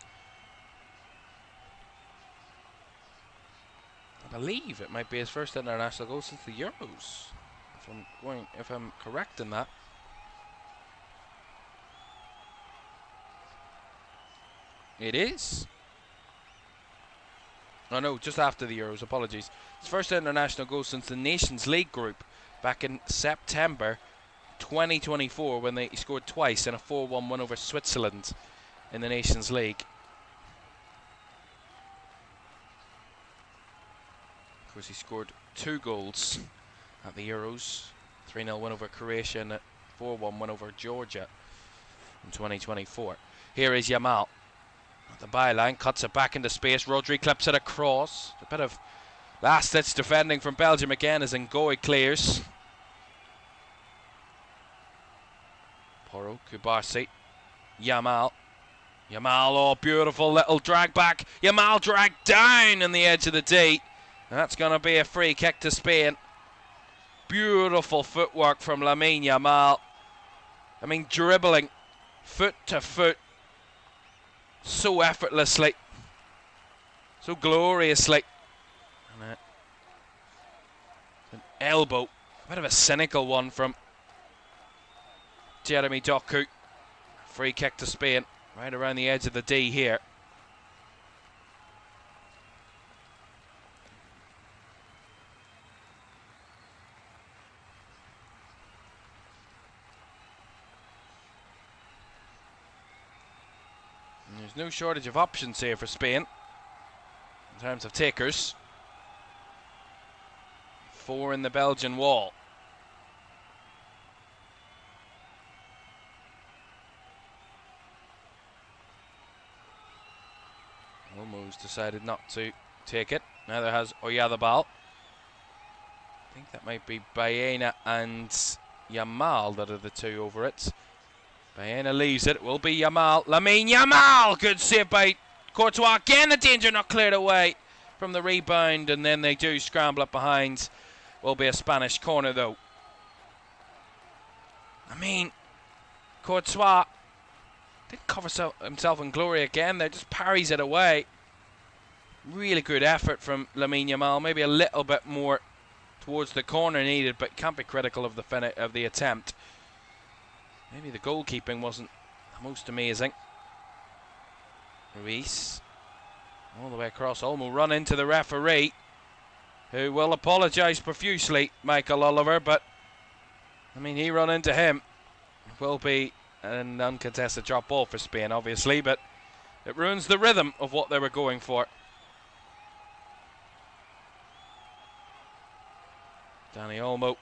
I believe it might be his first international goal since the Euros, if I'm correct in that. It is. Oh no, just after the Euros, apologies. His first international goal since the Nations League group back in September 2024 when he scored twice in a 4-1 win over Switzerland in the Nations League. Of course, he scored 2 goals at the Euros. 3-0 win over Croatia and a 4-1 win over Georgia in 2024. Here is Yamal at the byline, cuts it back into space. Rodri clips it across. A bit of last-ditch defending from Belgium again as Ngoy clears. Porro, Kubarsi, Yamal. Yamal, oh, beautiful little drag back. Yamal dragged down on the edge of the D. That's going to be a free kick to Spain. Beautiful footwork from Lamine Yamal. I mean, dribbling foot to foot so effortlessly, so gloriously. And an elbow, a bit of a cynical one from Jeremy Doku. Free kick to Spain, right around the edge of the D here. There's no shortage of options here for Spain in terms of takers. 4 in the Belgian wall. Almost decided not to take it. Neither has Oyarzabal. I think that might be Baena and Yamal that are the 2 over it. Baena leaves it. It will be Yamal. Lamine Yamal! Good save by Courtois. Again, the danger not cleared away from the rebound. And then they do scramble up behind. Will be a Spanish corner, though. I mean, Courtois didn't cover himself in glory again. There, just parries it away. Really good effort from Lamine Yamal. Maybe a little bit more towards the corner needed, but can't be critical of the attempt. Maybe the goalkeeping wasn't the most amazing. Ruiz all the way across, Olmo run into the referee, who will apologise profusely, Michael Oliver, but I mean, he run into him. It will be an uncontested drop ball for Spain, obviously, but it ruins the rhythm of what they were going for. Dani Olmo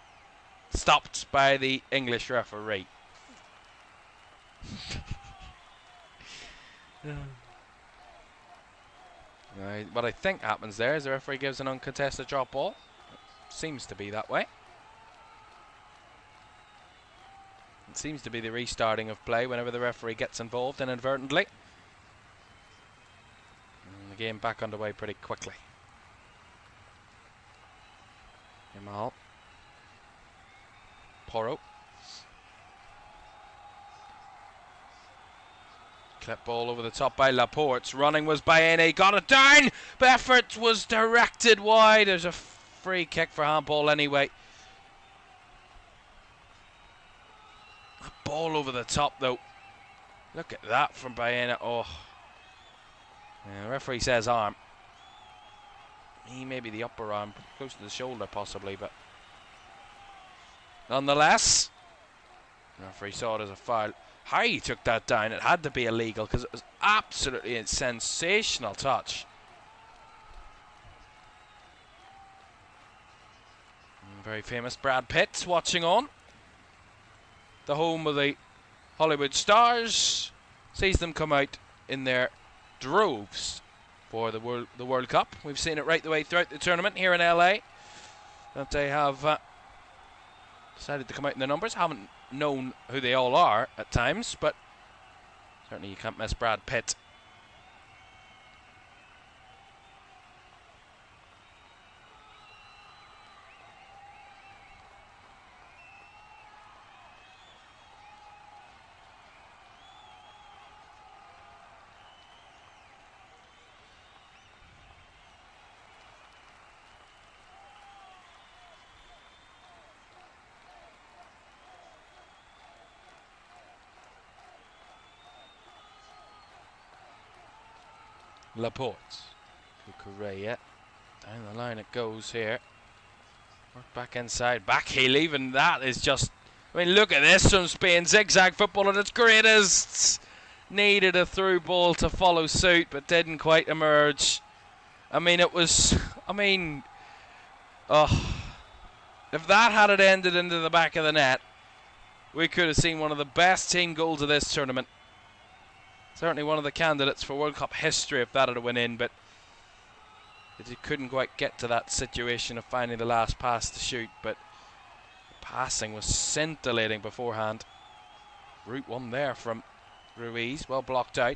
stopped by the English referee. What I think happens there is the referee gives an uncontested drop ball. Seems to be that way. It seems to be the restarting of play whenever the referee gets involved inadvertently. And the game back underway pretty quickly. Yamal. Porro. Clip ball over the top by Laporte. Running was Baene. Got it down. But effort was directed wide. There's a free kick for handball anyway. A ball over the top though. Look at that from Baene. Oh. Yeah, the referee says arm. He may be the upper arm, close to the shoulder possibly, but nonetheless, the referee saw it as a foul. How he took that down, it had to be illegal because it was absolutely a sensational touch. Very famous Brad Pitt watching on. The home of the Hollywood stars sees them come out in their droves for the World Cup. We've seen it right the way throughout the tournament here in LA, that they have decided to come out in their numbers. Haven't known who they all are at times, but certainly you can't miss Brad Pitt. Laporte, Cucurella, down the line it goes here. Work back inside, back heel, even that is just, I mean, look at this from Spain, zigzag football at its greatest. Needed a through ball to follow suit, but didn't quite emerge. I mean, it was, if that had it ended into the back of the net, we could have seen one of the best team goals of this tournament. Certainly one of the candidates for World Cup history if that had went in, but it couldn't quite get to that situation of finding the last pass to shoot, but the passing was scintillating beforehand. Route one there from Ruiz, well blocked out.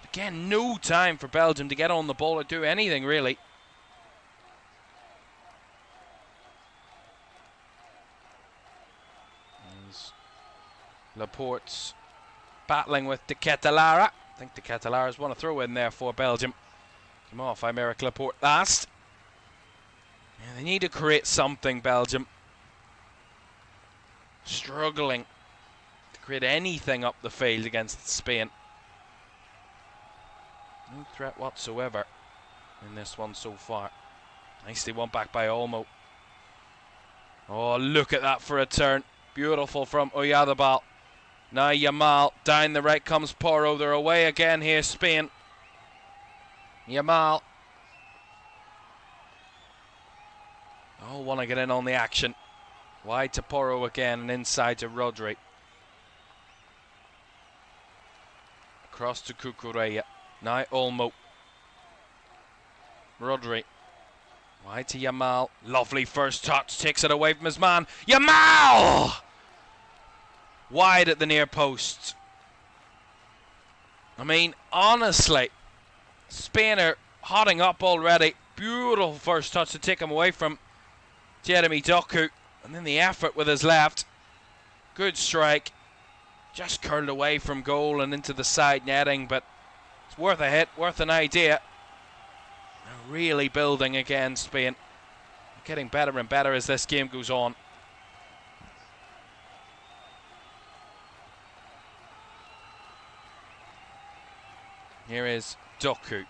Again, no time for Belgium to get on the ball or do anything really. There's Laporte's battling with De Ketelaere. I think De Ketelaere's won a throw in there for Belgium. Come off, Aymeric Laporte last. Yeah, they need to create something, Belgium. Struggling to create anything up the field against Spain. No threat whatsoever in this one so far. Nicely won back by Olmo. Oh, look at that for a turn. Beautiful from Oyarzabal. Now Yamal, down the right comes Porro. They're away again here, Spain. Yamal. Oh, want to get in on the action. Wide to Porro again and inside to Rodri. Across to Cucurella. Now Olmo. Rodri. Wide to Yamal. Lovely first touch. Takes it away from his man. Yamal! Wide at the near post. I mean, honestly, Spain are hotting up already. Beautiful first touch to take him away from Jeremy Doku. And then the effort with his left. Good strike. Just curled away from goal and into the side netting, but it's worth a hit, worth an idea. They're really building again, Spain. Getting better and better as this game goes on. Here is Doku.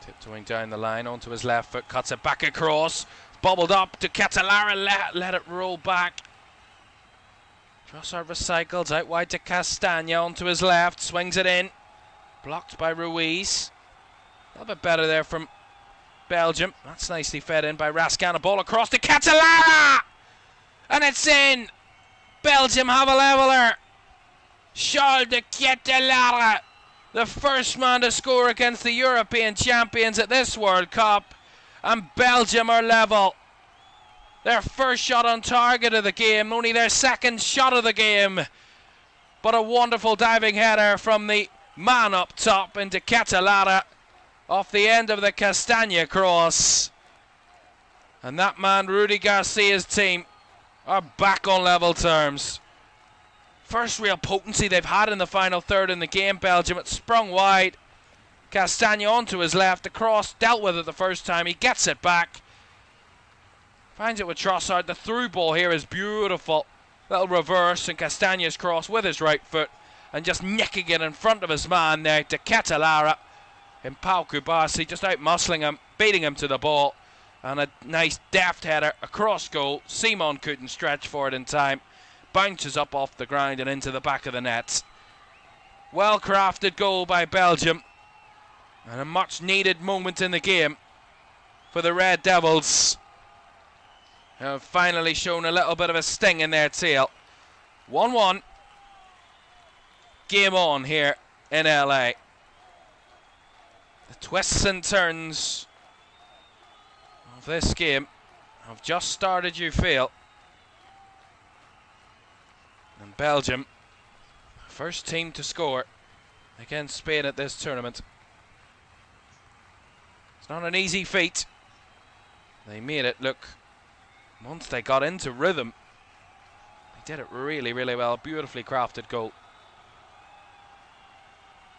Tiptoeing down the line onto his left foot, cuts it back across. Bobbled up to Catalara, let it roll back. Trossard recycles out wide to Castagna onto his left, swings it in. Blocked by Ruiz. A little bit better there from Belgium. That's nicely fed in by Raskin. A ball across to Catalara! And it's in! Belgium have a leveller. Charles de Catalara, the first man to score against the European champions at this World Cup. And Belgium are level. Their first shot on target of the game, only their second shot of the game. But a wonderful diving header from the man up top into Catalara off the end of the Castagna cross. And that man, Rudy Garcia's team, are back on level terms. First real potency they've had in the final third in the game, Belgium. It sprung wide. Castagna onto his left. The cross dealt with it the first time. He gets it back. Finds it with Trossard. The through ball here is beautiful. Little reverse and Castagna's cross with his right foot. And just nicking it in front of his man there to Catalara. And Pau Kubasi just out muscling him, beating him to the ball. And a nice deft header across goal. Simon couldn't stretch for it in time. Bounces up off the ground and into the back of the net. Well crafted goal by Belgium. And a much needed moment in the game for the Red Devils, who have finally shown a little bit of a sting in their tail. 1-1. Game on here in LA. The twists and turns of this game have just started, you feel. And Belgium, first team to score against Spain at this tournament. It's not an easy feat. They made it look, once they got into rhythm, they did it really, really well. Beautifully crafted goal.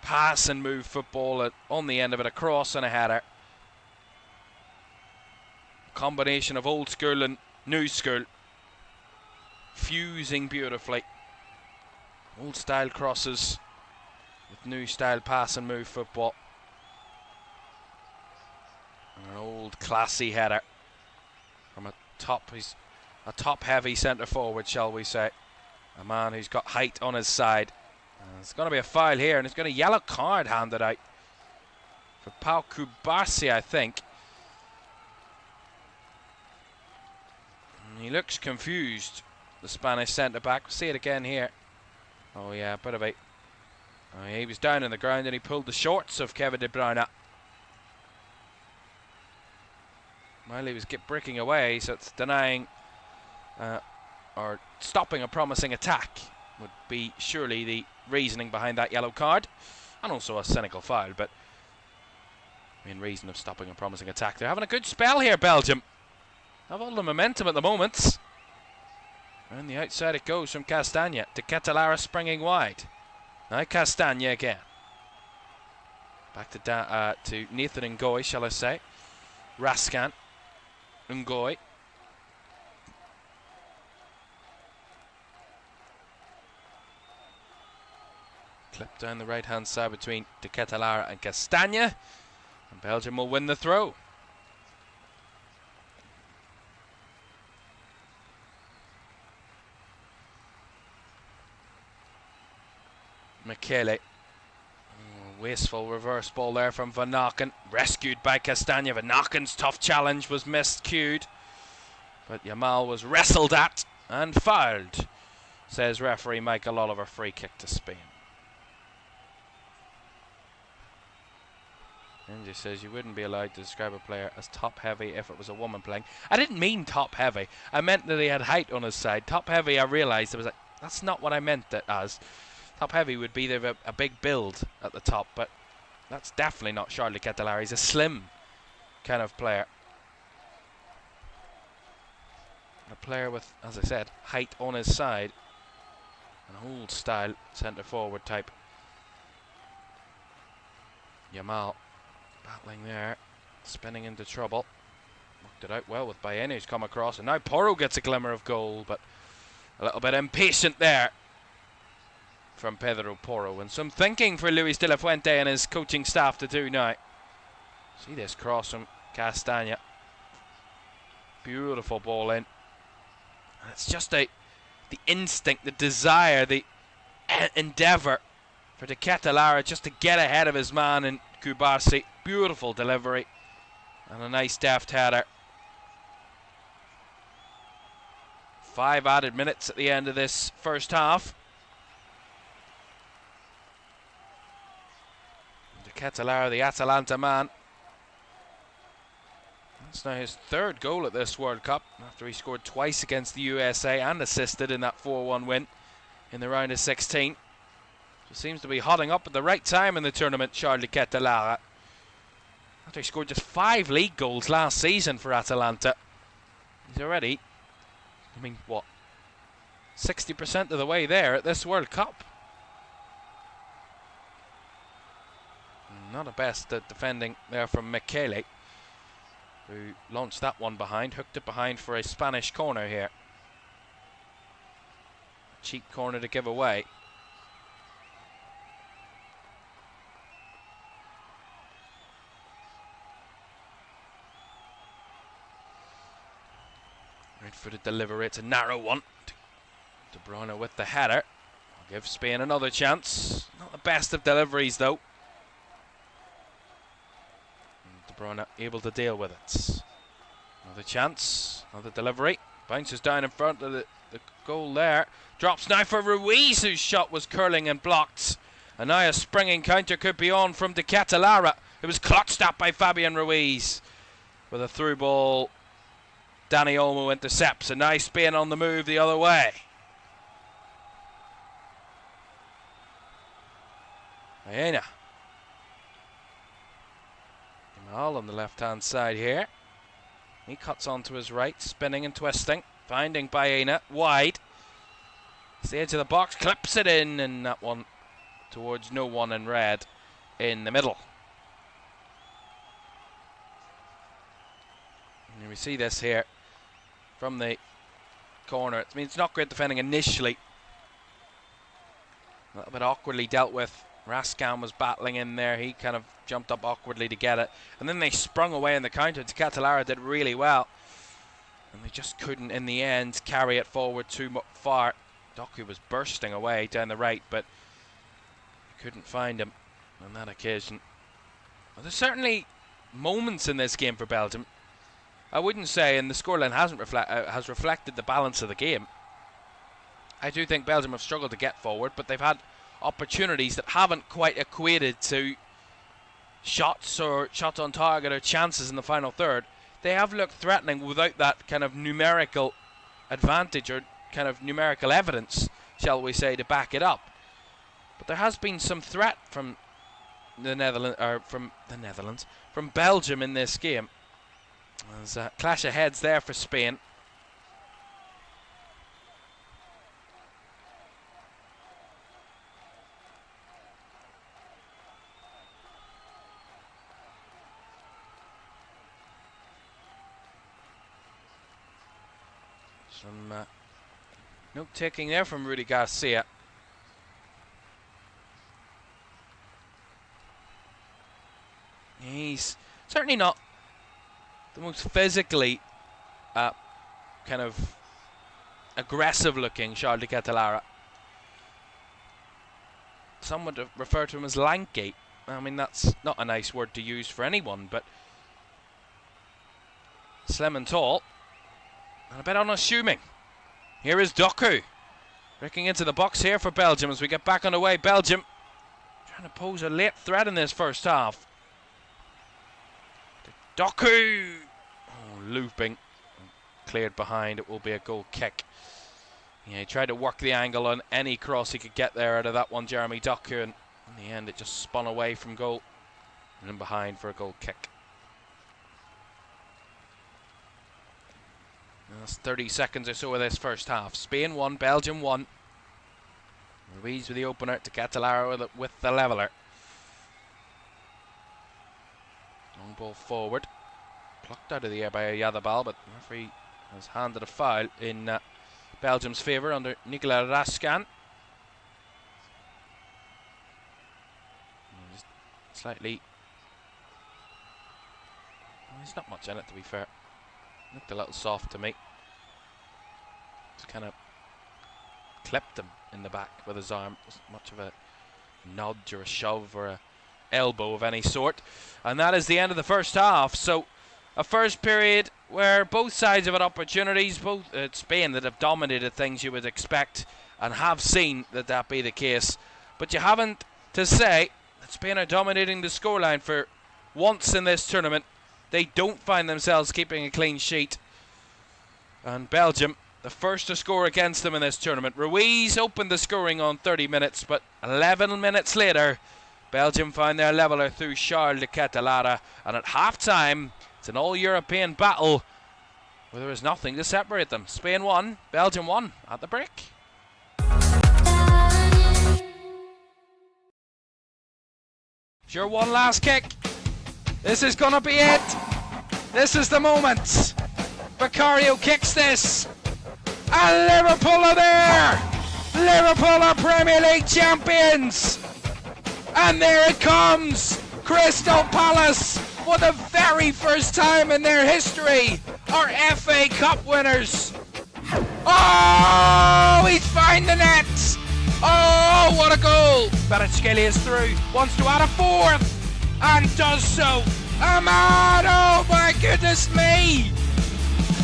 Pass and move football on the end of it, a cross and a header. Combination of old school and new school, fusing beautifully. Old style crosses with new style pass and move football. And an old classy header from he's a top heavy centre forward, shall we say. A man who's got height on his side. There's going to be a foul here, and it's got a yellow card handed out for Pau Kubasi, I think. And he looks confused, the Spanish centre back. We'll see it again here. Oh yeah, a bit of a... Oh, yeah, he was down on the ground and he pulled the shorts of Kevin De Bruyne. While he was breaking away, so it's denying or stopping a promising attack would be surely the reasoning behind that yellow card, and also a cynical foul, but in reason of stopping a promising attack. They're having a good spell here, Belgium. Have all the momentum at the moment. And the outside it goes from Castagna to Catalara, springing wide. Now Castagna again. Back to Nathan Ngoy, shall I say. Raskin. Ngoy. Clip down the right hand side between De Catalara and Castagna. And Belgium will win the throw. Michele. Wasteful reverse ball there from Van Aken. Rescued by Castagna. Van Aken's tough challenge was miscued. But Yamal was wrestled at and fouled, says referee Michael Oliver. Free kick to Spain. Angie says you wouldn't be allowed to describe a player as top heavy if it was a woman playing. I didn't mean top heavy. I meant that he had height on his side. Top heavy, I realised, it was like, that's not what I meant it as. Top heavy would be there a big build at the top, but that's definitely not Charles Catalara. He's a slim kind of player. A player with, as I said, height on his side. An old style centre forward type. Yamal Battling there. Spinning into trouble. Worked it out well with Baena, who's come across. And now Porro gets a glimmer of goal, but a little bit impatient there from Pedro Porro. And some thinking for Luis de la Fuente and his coaching staff to do now. See this cross from Castagna. Beautiful ball in. And it's just the instinct, the desire, the endeavour for De Ketelaere just to get ahead of his man in Kubarsi. Beautiful delivery and a nice deft header. 5 added minutes at the end of this first half. De Ketelaere, the Atalanta man. That's now his 3rd goal at this World Cup, after he scored twice against the USA and assisted in that 4-1 win in the round of 16. So seems to be hotting up at the right time in the tournament, Charles De Ketelaere. After he scored just 5 league goals last season for Atalanta. He's already, 60% of the way there at this World Cup. Not a best at defending there from Michele, who launched that one behind, hooked it behind for a Spanish corner here. A cheap corner to give away. Right for the delivery, it's a narrow one. De Bruyne with the header. I'll give Spain another chance. Not the best of deliveries though. De Bruyne able to deal with it. Another chance, another delivery. Bounces down in front of the goal there. Drops now for Ruiz, whose shot was curling and blocked. And now a springing counter could be on from De Ketelaere. It was clutched at by Fabian Ruiz. With a through ball, Dani Olmo intercepts. A nice Spain on the move the other way. Baena. All on the left-hand side here. He cuts onto his right, spinning and twisting, finding Baena wide. It's the edge of the box, clips it in, and that one towards no one in red in the middle. And we see this here from the corner. I mean, it's not great defending initially. A little bit awkwardly dealt with. Rascan was battling in there. He kind of jumped up awkwardly to get it. And then they sprung away in the counter. De Ketelaere did really well. And they just couldn't, in the end, carry it forward too far. Doku was bursting away down the right, but couldn't find him on that occasion. Well, there's certainly moments in this game for Belgium. I wouldn't say, and the scoreline has reflected the balance of the game. I do think Belgium have struggled to get forward, but they've had opportunities that haven't quite equated to shots or shots on target or chances in the final third. They have looked threatening without that kind of numerical advantage or kind of numerical evidence, shall we say, to back it up. But there has been some threat from the Netherlands, from Belgium in this game. There's a clash of heads there for Spain. Some note-taking there from Rudy Garcia. He's certainly not the most physically kind of aggressive-looking Charles De Ketelaere. Some would refer to him as lanky. I mean, that's not a nice word to use for anyone, but slim and tall. And a bit unassuming. Here is Doku. Breaking into the box here for Belgium as we get back underway. Belgium trying to pose a late threat in this first half. Doku! Oh, looping. Cleared behind. It will be a goal kick. Yeah, he tried to work the angle on any cross he could get there out of that one, Jeremy Doku. And in the end, it just spun away from goal. And then behind for a goal kick. That's 30 seconds or so of this first half. Spain 1, Belgium 1. Ruiz with the opener, to Ketelaere with the leveller. Long ball forward. Plucked out of the air by Yadabal, but the referee has handed a foul in Belgium's favour under Nicola Raskan. Just slightly... There's not much in it, to be fair. Looked a little soft to me. Just kind of clipped him in the back with his arm. Wasn't much of a nudge or a shove or a elbow of any sort. And that is the end of the first half. So a first period where both sides have had opportunities. Both Spain that have dominated things you would expect and have seen that be the case. But you haven't to say that Spain are dominating the scoreline for once in this tournament. They don't find themselves keeping a clean sheet. And Belgium, the first to score against them in this tournament. Ruiz opened the scoring on 30 minutes, but 11 minutes later, Belgium found their leveller through Charles de Ketelare. And at half-time, it's an all-European battle where there is nothing to separate them. Spain won, Belgium won at the break. Sure, one last kick. This is gonna be it. This is the moment. Vicario kicks this. And Liverpool are there. Liverpool are Premier League champions. And there it comes. Crystal Palace, for the very first time in their history, are FA Cup winners. Oh, he's found the net. Oh, what a goal. Kvaratskhelia is through. Wants to add a fourth. And does so. Ahmad, oh my goodness me!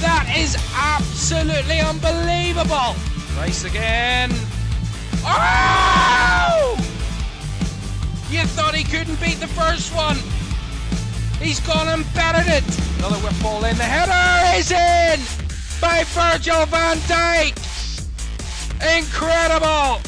That is absolutely unbelievable! Nice again. Oh! You thought he couldn't beat the first one. He's gone and bettered it. Another whip ball in. The header is in by Virgil van Dijk. Incredible!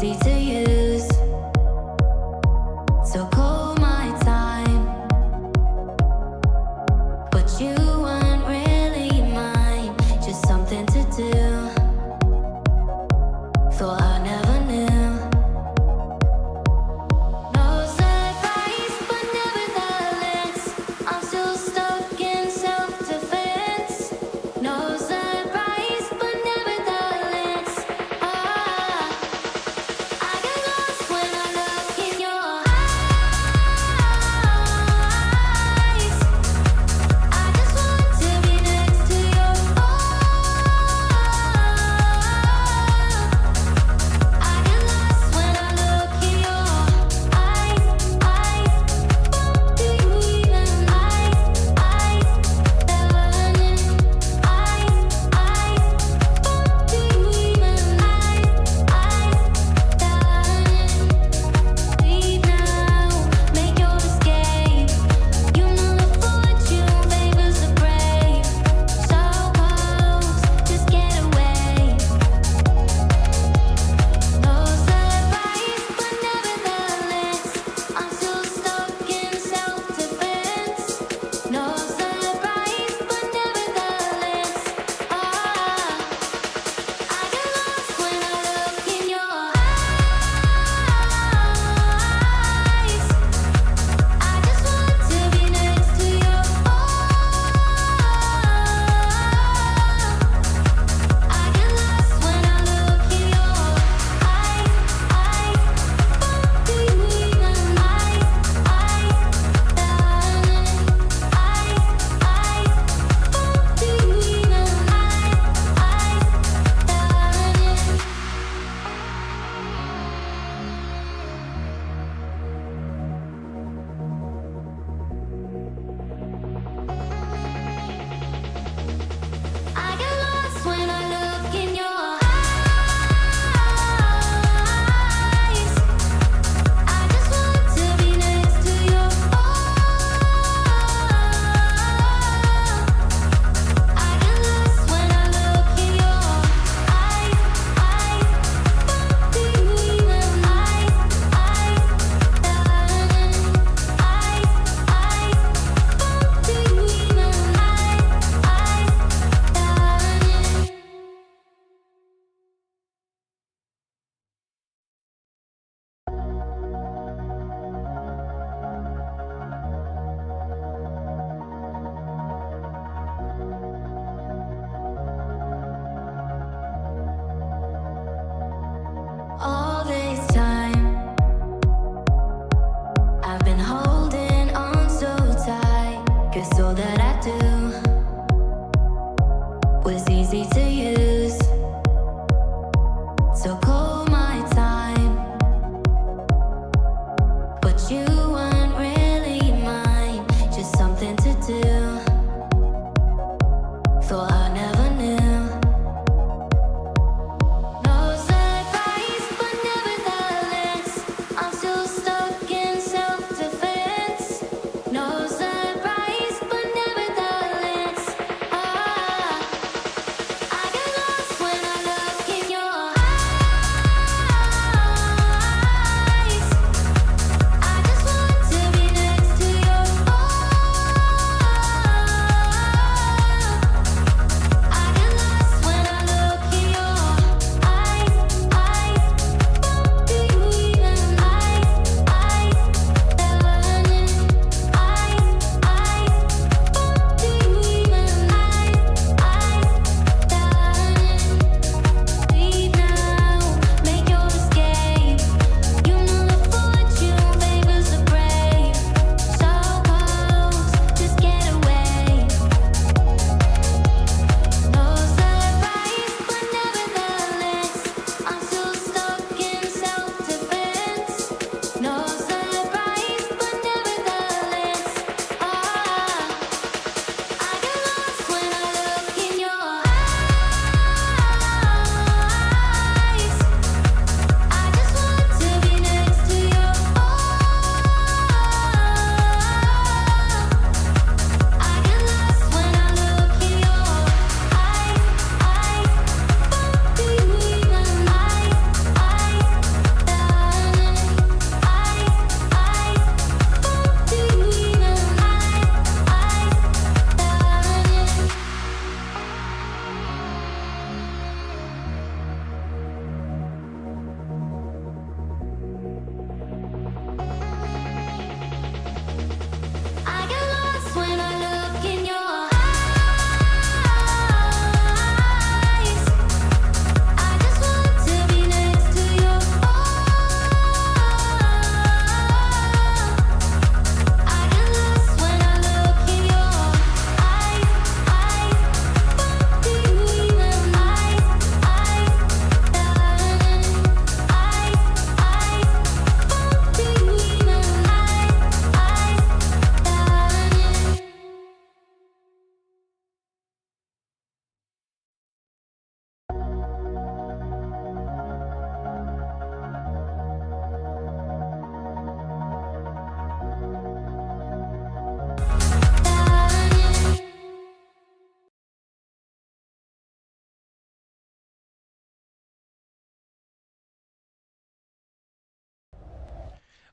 easy to use. So call my time, but you weren't really mine, just something to do. Thought I never knew. No surprise, but nevertheless, I'm still stuck in self-defense. No surprise, but nevertheless, I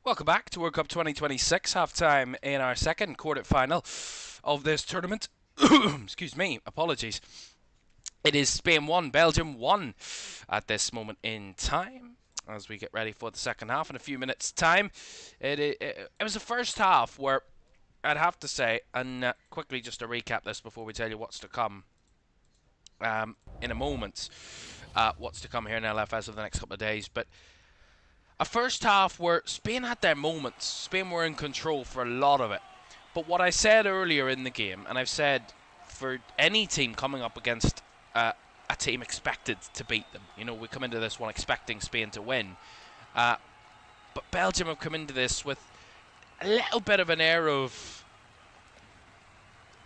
Welcome back to World Cup 2026, half-time in our second quarter-final of this tournament. Excuse me, apologies. It is Spain 1, Belgium 1 at this moment in time, as we get ready for the second half in a few minutes' time. It was the first half where, I'd have to say, and quickly just to recap this before we tell you what's to come in a moment, what's to come here in LFS over the next couple of days, but a first half where Spain had their moments. Spain were in control for a lot of it. But what I said earlier in the game, and I've said for any team coming up against a team expected to beat them, you know, we come into this one expecting Spain to win. But Belgium have come into this with a little bit of an air of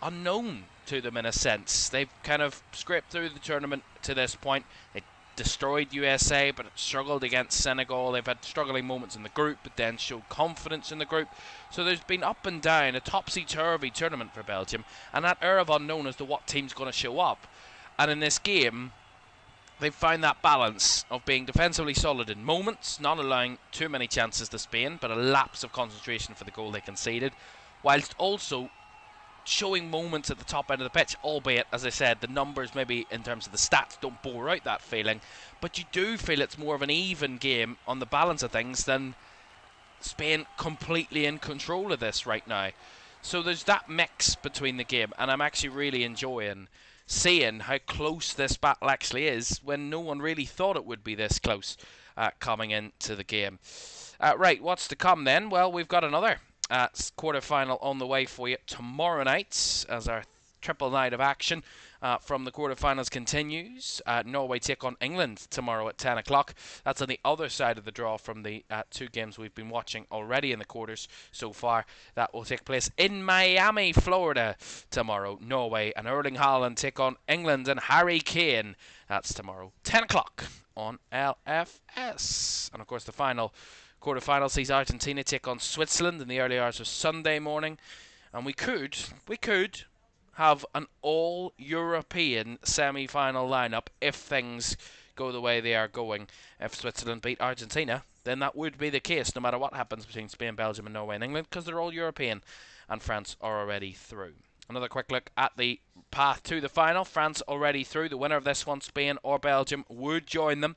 unknown to them in a sense. They've kind of scraped through the tournament to this point. They destroyed USA, but struggled against Senegal. They've had struggling moments in the group, but then showed confidence in the group. So there's been up and down, a topsy-turvy tournament for Belgium, and that air of unknown as to what team's going to show up. And in this game, they've found that balance of being defensively solid in moments, not allowing too many chances to Spain, but a lapse of concentration for the goal they conceded, whilst also showing moments at the top end of the pitch, albeit, as I said, the numbers maybe in terms of the stats don't bore out that feeling, but you do feel it's more of an even game on the balance of things than Spain completely in control of this right now. So there's that mix between the game, and I'm actually really enjoying seeing how close this battle actually is when no one really thought it would be this close coming into the game. Right, what's to come then? Well, we've got another quarter-final on the way for you tomorrow night as our triple night of action from the quarter-finals continues. Norway take on England tomorrow at 10 o'clock. That's on the other side of the draw from the two games we've been watching already in the quarters so far. That will take place in Miami, Florida tomorrow. Norway and Erling Haaland take on England and Harry Kane. That's tomorrow, 10 o'clock on LFS. And of course the final quarter-final sees Argentina take on Switzerland in the early hours of Sunday morning, and we could have an all-European semi-final lineup if things go the way they are going. If Switzerland beat Argentina, then that would be the case no matter what happens between Spain, Belgium and Norway and England, because they're all European and France are already through. Another quick look at the path to the final. France already through. The winner of this one, Spain or Belgium, would join them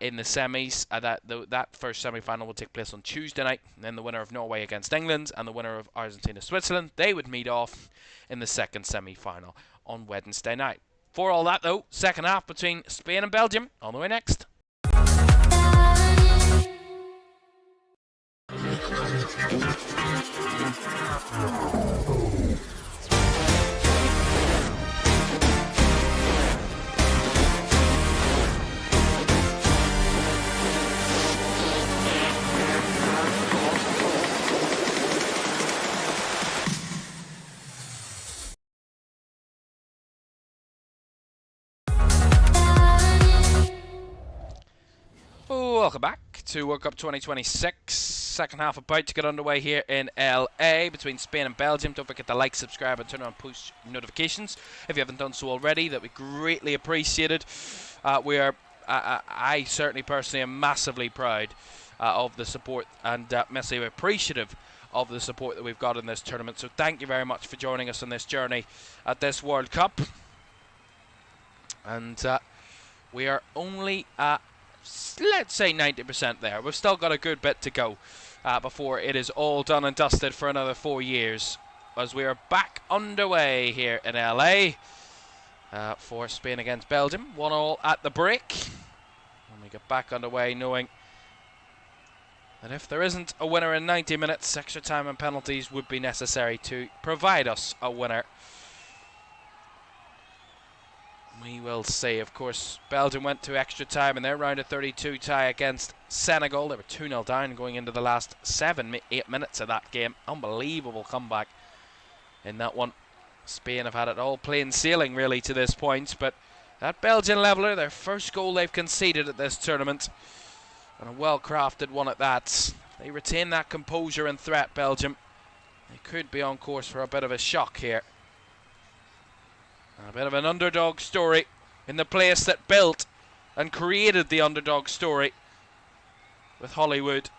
in the semis. That first semi-final will take place on Tuesday night. And then the winner of Norway against England and the winner of Argentina-Switzerland, they would meet off in the second semi-final on Wednesday night. For all that, though, second half between Spain and Belgium on the way next. Welcome back to World Cup 2026. Second half about to get underway here in LA between Spain and Belgium. Don't forget to like, subscribe and turn on push notifications if you haven't done so already. That would be greatly appreciated. I certainly personally am massively proud of the support and massively appreciative of the support that we've got in this tournament. So thank you very much for joining us on this journey at this World Cup. And we are only at, let's say, 90% there. We've still got a good bit to go before it is all done and dusted for another 4 years, as we are back underway here in LA for Spain against Belgium. 1-1 at the break, and we get back underway knowing that if there isn't a winner in 90 minutes, extra time and penalties would be necessary to provide us a winner. We will see. Of course, Belgium went to extra time in their round of 32 tie against Senegal. They were 2-0 down going into the last 7-8 minutes of that game. Unbelievable comeback in that one. Spain have had it all plain sailing really to this point, but that Belgian leveller, their first goal they've conceded at this tournament, and a well-crafted one at that. They retain that composure and threat, Belgium. They could be on course for a bit of a shock here. A bit of an underdog story in the place that built and created the underdog story with Hollywood,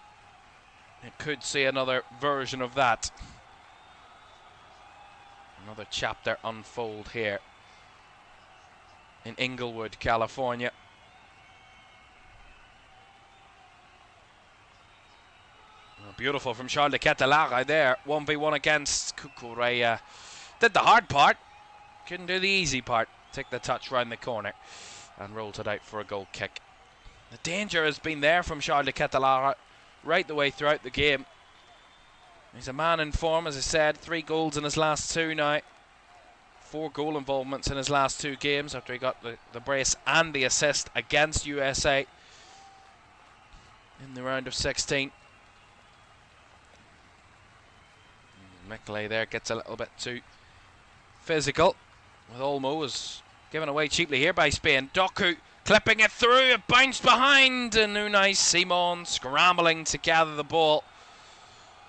It could see another version of that. Another chapter unfold here in Inglewood, California. Oh, beautiful from Charles de Ketelara there. 1v1 against Cucurella. Did the hard part. Couldn't do the easy part. Take the touch round the corner and rolled it out for a goal kick. The danger has been there from Charles de Ketelara right the way throughout the game. He's a man in form, as I said. 3 goals in his last 2 now. 4 goal involvements in his last 2 games after he got the brace and the assist against USA in the round of 16. Mickley there gets a little bit too physical, with Olmo was given away cheaply here by Spain. Doku clipping it through, it bounced behind, and Unai Simon scrambling to gather the ball.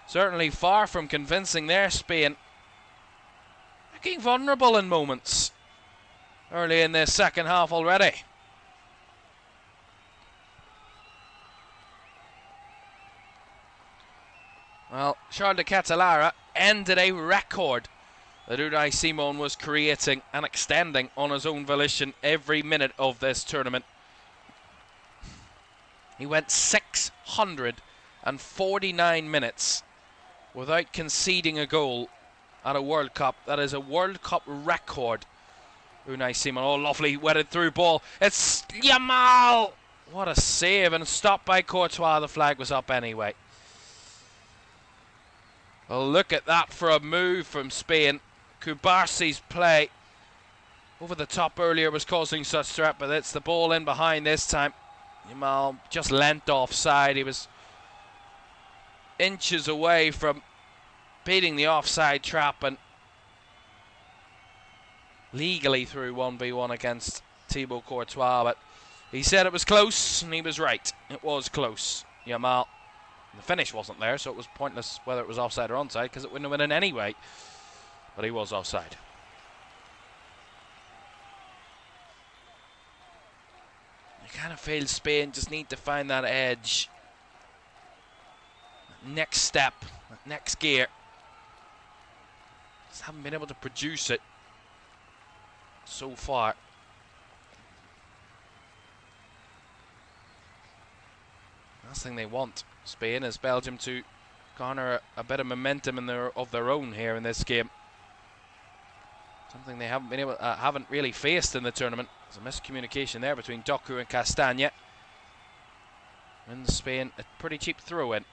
Certainly far from convincing there, Spain. Looking vulnerable in moments early in this second half already. Well, Charles de Ketelara ended a record that Unai Simon was creating and extending on his own volition every minute of this tournament. He went 649 minutes without conceding a goal at a World Cup. That is a World Cup record. Unai Simon, oh lovely, wedded through ball. It's Yamal! What a save, and stopped by Courtois. The flag was up anyway. Well, look at that for a move from Spain. Kubarsi's play over the top earlier was causing such threat, but it's the ball in behind this time. Yamal just leant offside. He was inches away from beating the offside trap and legally through 1v1 against Thibaut Courtois, but he said it was close, and he was right. It was close. Yamal. The finish wasn't there, so it was pointless whether it was offside or onside, because it wouldn't have been in anyway. But he was offside. You kind of feel Spain just need to find that edge. That next step, that next gear. Just haven't been able to produce it so far. Last thing they want, Spain, is Belgium to garner a bit of momentum of their own here in this game. Something they haven't really faced in the tournament. There's a miscommunication there between Doku and Castagne. And Spain a pretty cheap throw-in.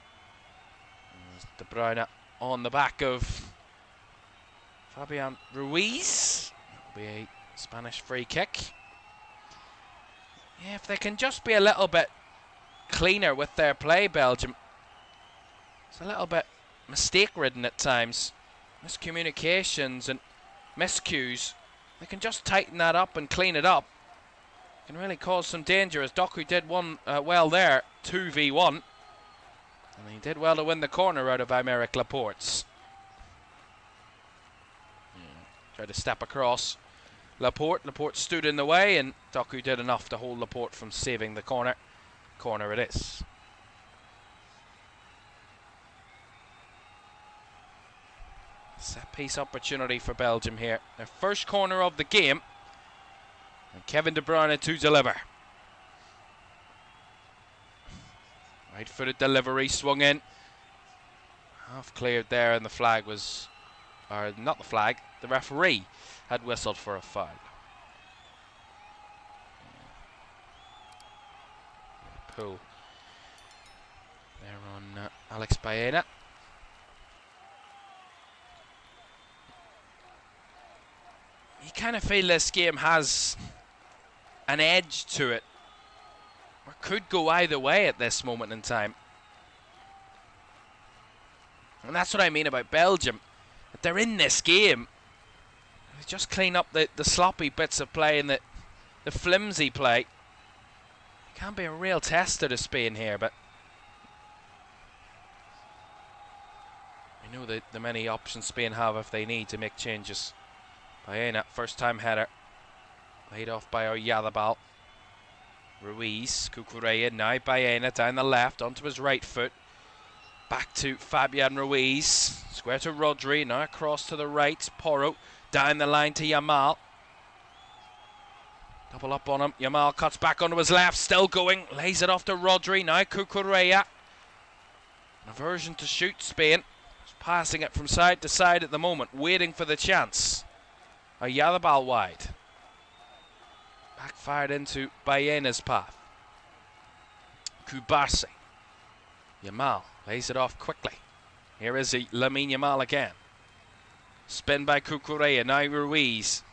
De Bruyne on the back of Fabian Ruiz. That'll be a Spanish free kick. Yeah, if they can just be a little bit cleaner with their play, Belgium. It's a little bit mistake-ridden at times. Miscommunications and miscues. They can just tighten that up and clean it up. Can really cause some danger, as Doku did one well there, 2v1. And he did well to win the corner out of Aymeric Laporte. Tried to step across Laporte. Laporte stood in the way, and Doku did enough to hold Laporte from saving the corner. Corner it is. Set piece opportunity for Belgium here. Their first corner of the game. And Kevin De Bruyne to deliver. Right-footed delivery, swung in. Half cleared there, and the flag was... or not the flag, the referee had whistled for a foul. Pull there on Alex Baena. You kind of feel this game has an edge to it, or could go either way at this moment in time. And that's what I mean about Belgium. That they're in this game. They just clean up the sloppy bits of play and the flimsy play. It can be a real tester to Spain here, but I know the many options Spain have if they need to make changes. Baena, first time header. Laid off by Oyarzabal. Ruiz, Cucurella, now Baena down the left onto his right foot. Back to Fabian Ruiz. Square to Rodri. Now across to the right. Porro down the line to Yamal. Double up on him. Yamal cuts back onto his left. Still going. Lays it off to Rodri. Now Cucurella. An aversion to shoot Spain. Just passing it from side to side at the moment. Waiting for the chance. Ayalabal wide. Backfired into Bayena's path. Kubarsi. Yamal lays it off quickly. Here is Lamine Yamal again. Spin by Cucurella. Now Ruiz.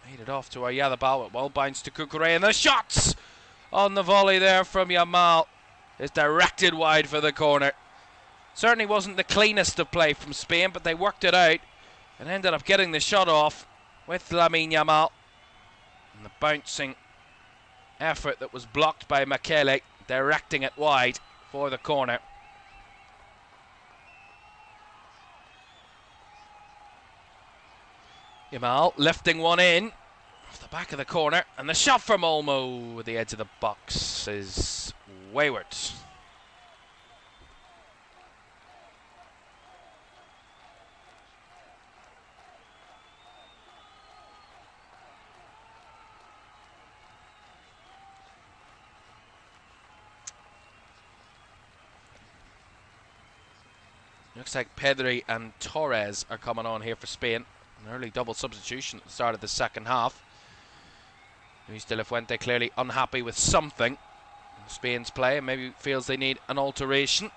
Made it off to Ayalabal. It well bounce to Cucurella. And the shots on the volley there from Yamal is directed wide for the corner. Certainly wasn't the cleanest of play from Spain, but they worked it out and ended up getting the shot off with Lamine Yamal. And the bouncing effort that was blocked by Makele, directing it wide for the corner. Yamal lifting one in off the back of the corner, and the shot from Olmo with the edge of the box is wayward. Looks like Pedri and Torres are coming on here for Spain. An early double substitution at the start of the second half. Luis de la Fuente clearly unhappy with something in Spain's play and maybe feels they need an alteration.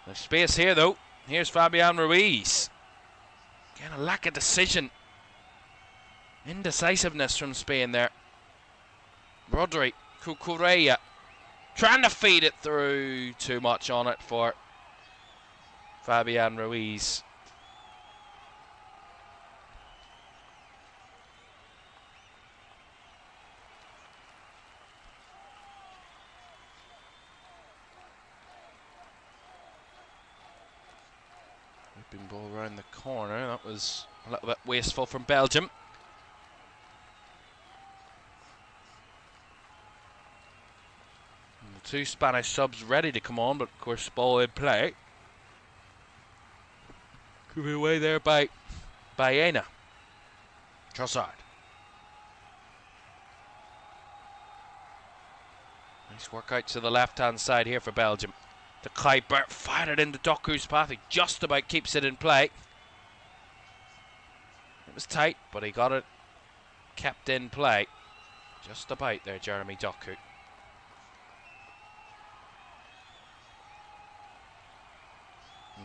There's space here though. Here's Fabian Ruiz. Again, a lack of decision. Indecisiveness from Spain there. Rodri, Cucurella trying to feed it through. Too much on it for Fabian Ruiz. Whipping ball around the corner. That was a little bit wasteful from Belgium. And the two Spanish subs ready to come on, but of course ball in play. Could be away there by Baena. Trossard. Nice work out to the left-hand side here for Belgium. The Kuiper fired it into Doku's path. He just about keeps it in play. It was tight, but he got it kept in play. Just about there, Jeremy Doku.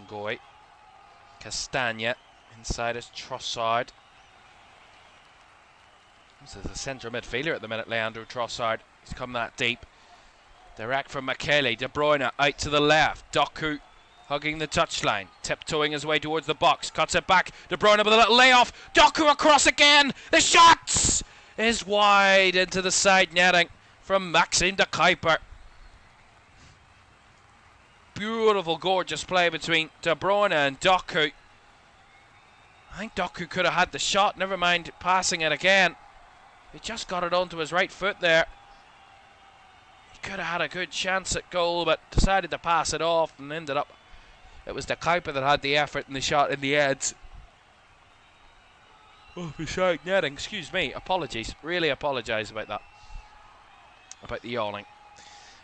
Ngoy. Castagna inside is Trossard. This is the centre midfielder at the minute, Leandro Trossard. He's come that deep. Direct from Makele. De Bruyne out to the left. Doku hugging the touchline. Tiptoeing his way towards the box. Cuts it back. De Bruyne with a little layoff. Doku across again. The shot is wide into the side netting from Maxime de Kuiper. Beautiful, gorgeous play between De Bruyne and Doku. I think Doku could have had the shot, never mind passing it again. He just got it onto his right foot there. He could have had a good chance at goal, but decided to pass it off and ended up... It was De Kuiper that had the effort and the shot in the end. Oh, the side netting, excuse me, apologies. Really apologise about that. About the yawning.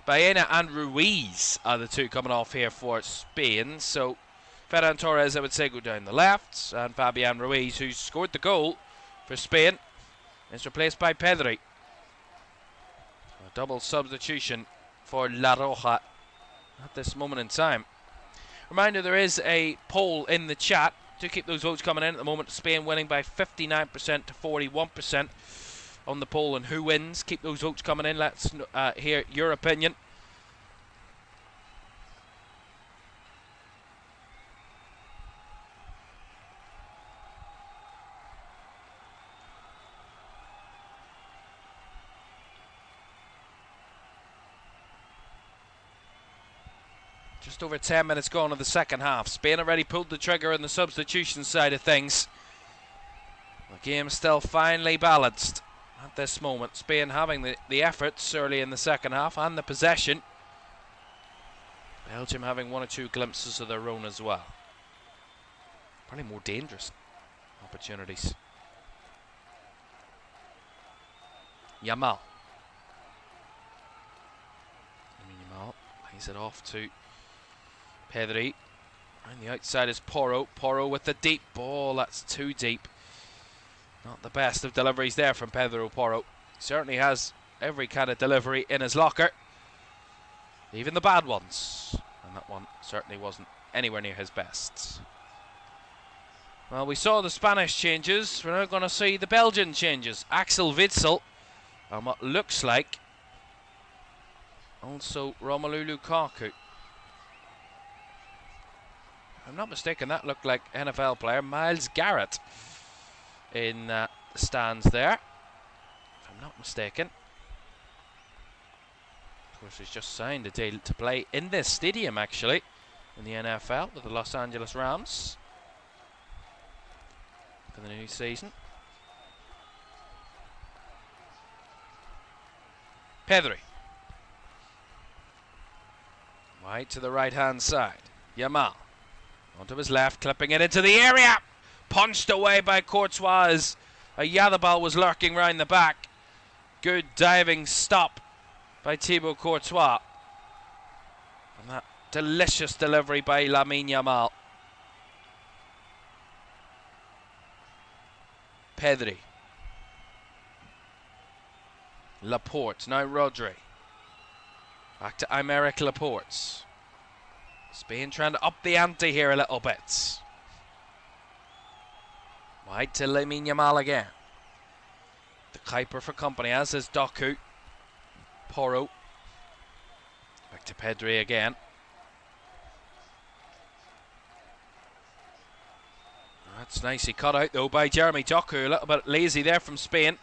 Baena and Ruiz are the two coming off here for Spain. So Ferran Torres, I would say, go down the left. And Fabian Ruiz, who scored the goal for Spain, is replaced by Pedri. A double substitution for La Roja at this moment in time. Reminder, there is a poll in the chat. Do keep those votes coming in at the moment. Spain winning by 59% to 41%. On the poll and who wins. Keep those votes coming in. Let's hear your opinion. Just over 10 minutes gone in the second half. Spain already pulled the trigger on the substitution side of things. The game still finely balanced. At this moment, Spain having the efforts early in the second half and the possession. Belgium having one or two glimpses of their own as well. Probably more dangerous opportunities. Yamal. Yamal lays it off to Pedri. And the outside is Porro. Porro with the deep ball. That's too deep. Not the best of deliveries there from Pedro Porro. Certainly has every kind of delivery in his locker. Even the bad ones. And that one certainly wasn't anywhere near his best. Well, we saw the Spanish changes. We're now going to see the Belgian changes. Axel Witsel. And what looks like also Romelu Lukaku. If I'm not mistaken, that looked like NFL player Myles Garrett in the stands there. If I'm not mistaken. Of course, he's just signed a deal to play in this stadium, actually, in the NFL with the Los Angeles Rams for the new season. Pedri. Wide to the right-hand side. Yamal. Onto his left, clipping it into the area. Punched away by Courtois as Oyarzabal was lurking round the back. Good diving stop by Thibaut Courtois. And that delicious delivery by Lamine Yamal. Pedri. Laporte, now Rodri. Back to Aymeric Laporte. Spain trying to up the ante here a little bit. Wide to Lamine Yamal again. The Kuiper for company, as is Doku. Porro. Back to Pedri again. That's nicely cut out though by Jeremy Doku. A little bit lazy there from Spain.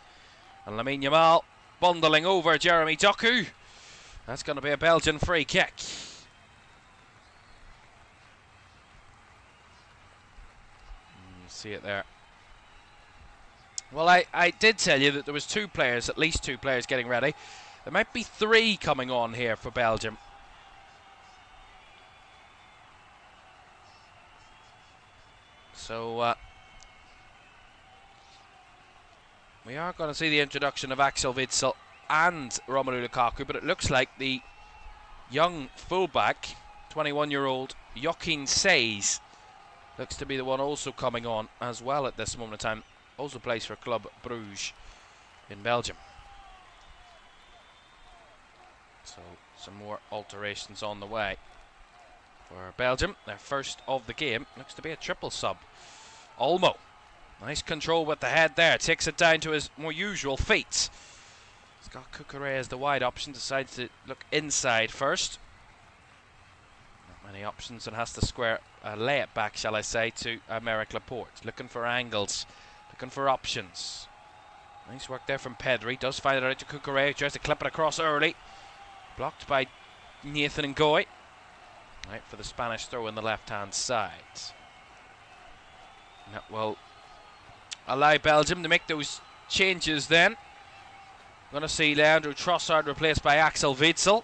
And Lamine Yamal bundling over Jeremy Doku. That's going to be a Belgian free kick. You see it there. Well, I did tell you that there was two players, at least two players getting ready. There might be three coming on here for Belgium. So we are going to see the introduction of Axel Witsel and Romelu Lukaku, but it looks like the young fullback, 21-year-old Joachim Seys, looks to be the one also coming on as well at this moment in time. Also plays for Club Bruges in Belgium. So some more alterations on the way for Belgium. Their first of the game looks to be a triple sub. Olmo, nice control with the head there, takes it down to his more usual feet. He's got Cucurella as the wide option, decides to look inside first. Not many options and has to lay it back, shall I say, to Aymeric Laporte. Looking for angles, looking for options. Nice work there from Pedri, does find it out to Cucurella, tries to clip it across early. Blocked by Nathan Ngoy. Right, for the Spanish throw in the left-hand side. That will allow Belgium to make those changes then. Going to see Leandro Trossard replaced by Axel Witsel.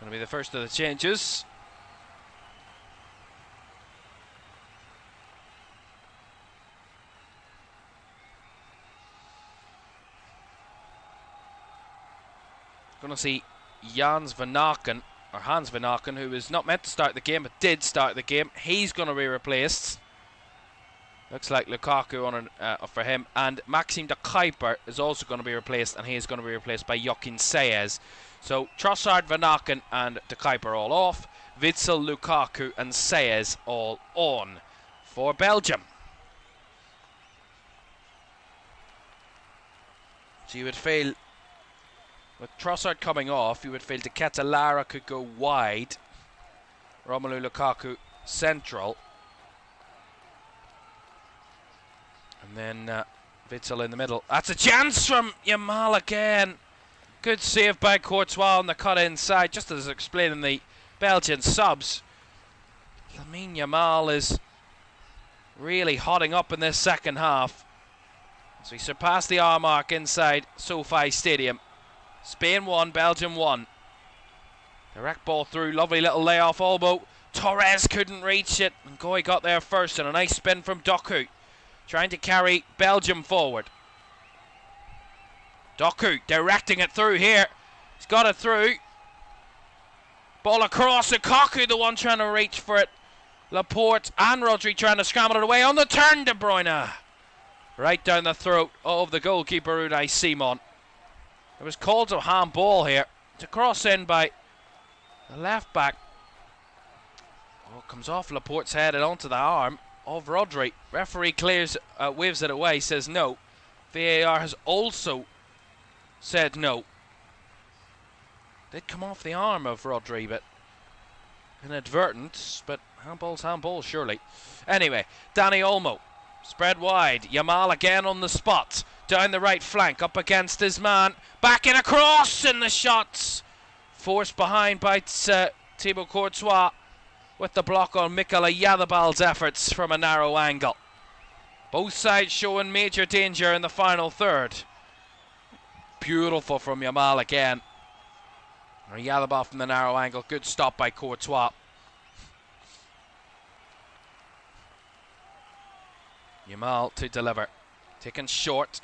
Going to be the first of the changes. Going to see Hans Van Aken, who is not meant to start the game but did start the game. He's going to be replaced. Looks like Lukaku on for him, and Maxime de Kuiper is also going to be replaced, and he is going to be replaced by Joachim Seys. So Trossard, Van Aken and de Kuiper all off. Witsel, Lukaku and Seys all on for Belgium. So you would feel, with Trossard coming off, you would feel De Lara could go wide. Romelu Lukaku central. And then Witsel in the middle. That's a chance from Yamal again. Good save by Courtois on the cut inside, just as explaining the Belgian subs. Lamine Yamal is really hotting up in this second half. So he surpassed the hour mark inside SoFi Stadium. Spain 1, Belgium 1. Direct ball through, lovely little layoff Olmo. Torres couldn't reach it, and Goy got there first, and a nice spin from Doku, trying to carry Belgium forward. Doku directing it through here. He's got it through. Ball across, Lukaku the one trying to reach for it. Laporte and Rodri trying to scramble it away on the turn, De Bruyne. Right down the throat of the goalkeeper Unai Simon. It was called a handball here. It's a cross in by the left back. Oh, it comes off Laporte's head and onto the arm of Rodri. Referee clears, waves it away, says no. VAR has also said no. Did come off the arm of Rodri, but inadvertent. But handball's handball, surely. Anyway, Dani Olmo spread wide. Yamal again on the spot. Down the right flank, up against his man. Back in across, and the shots forced behind by Thibaut Courtois, with the block on Mikel Oyarzabal's efforts from a narrow angle. Both sides showing major danger in the final third. Beautiful from Yamal again. Oyarzabal from the narrow angle. Good stop by Courtois. Yamal to deliver. Taken short.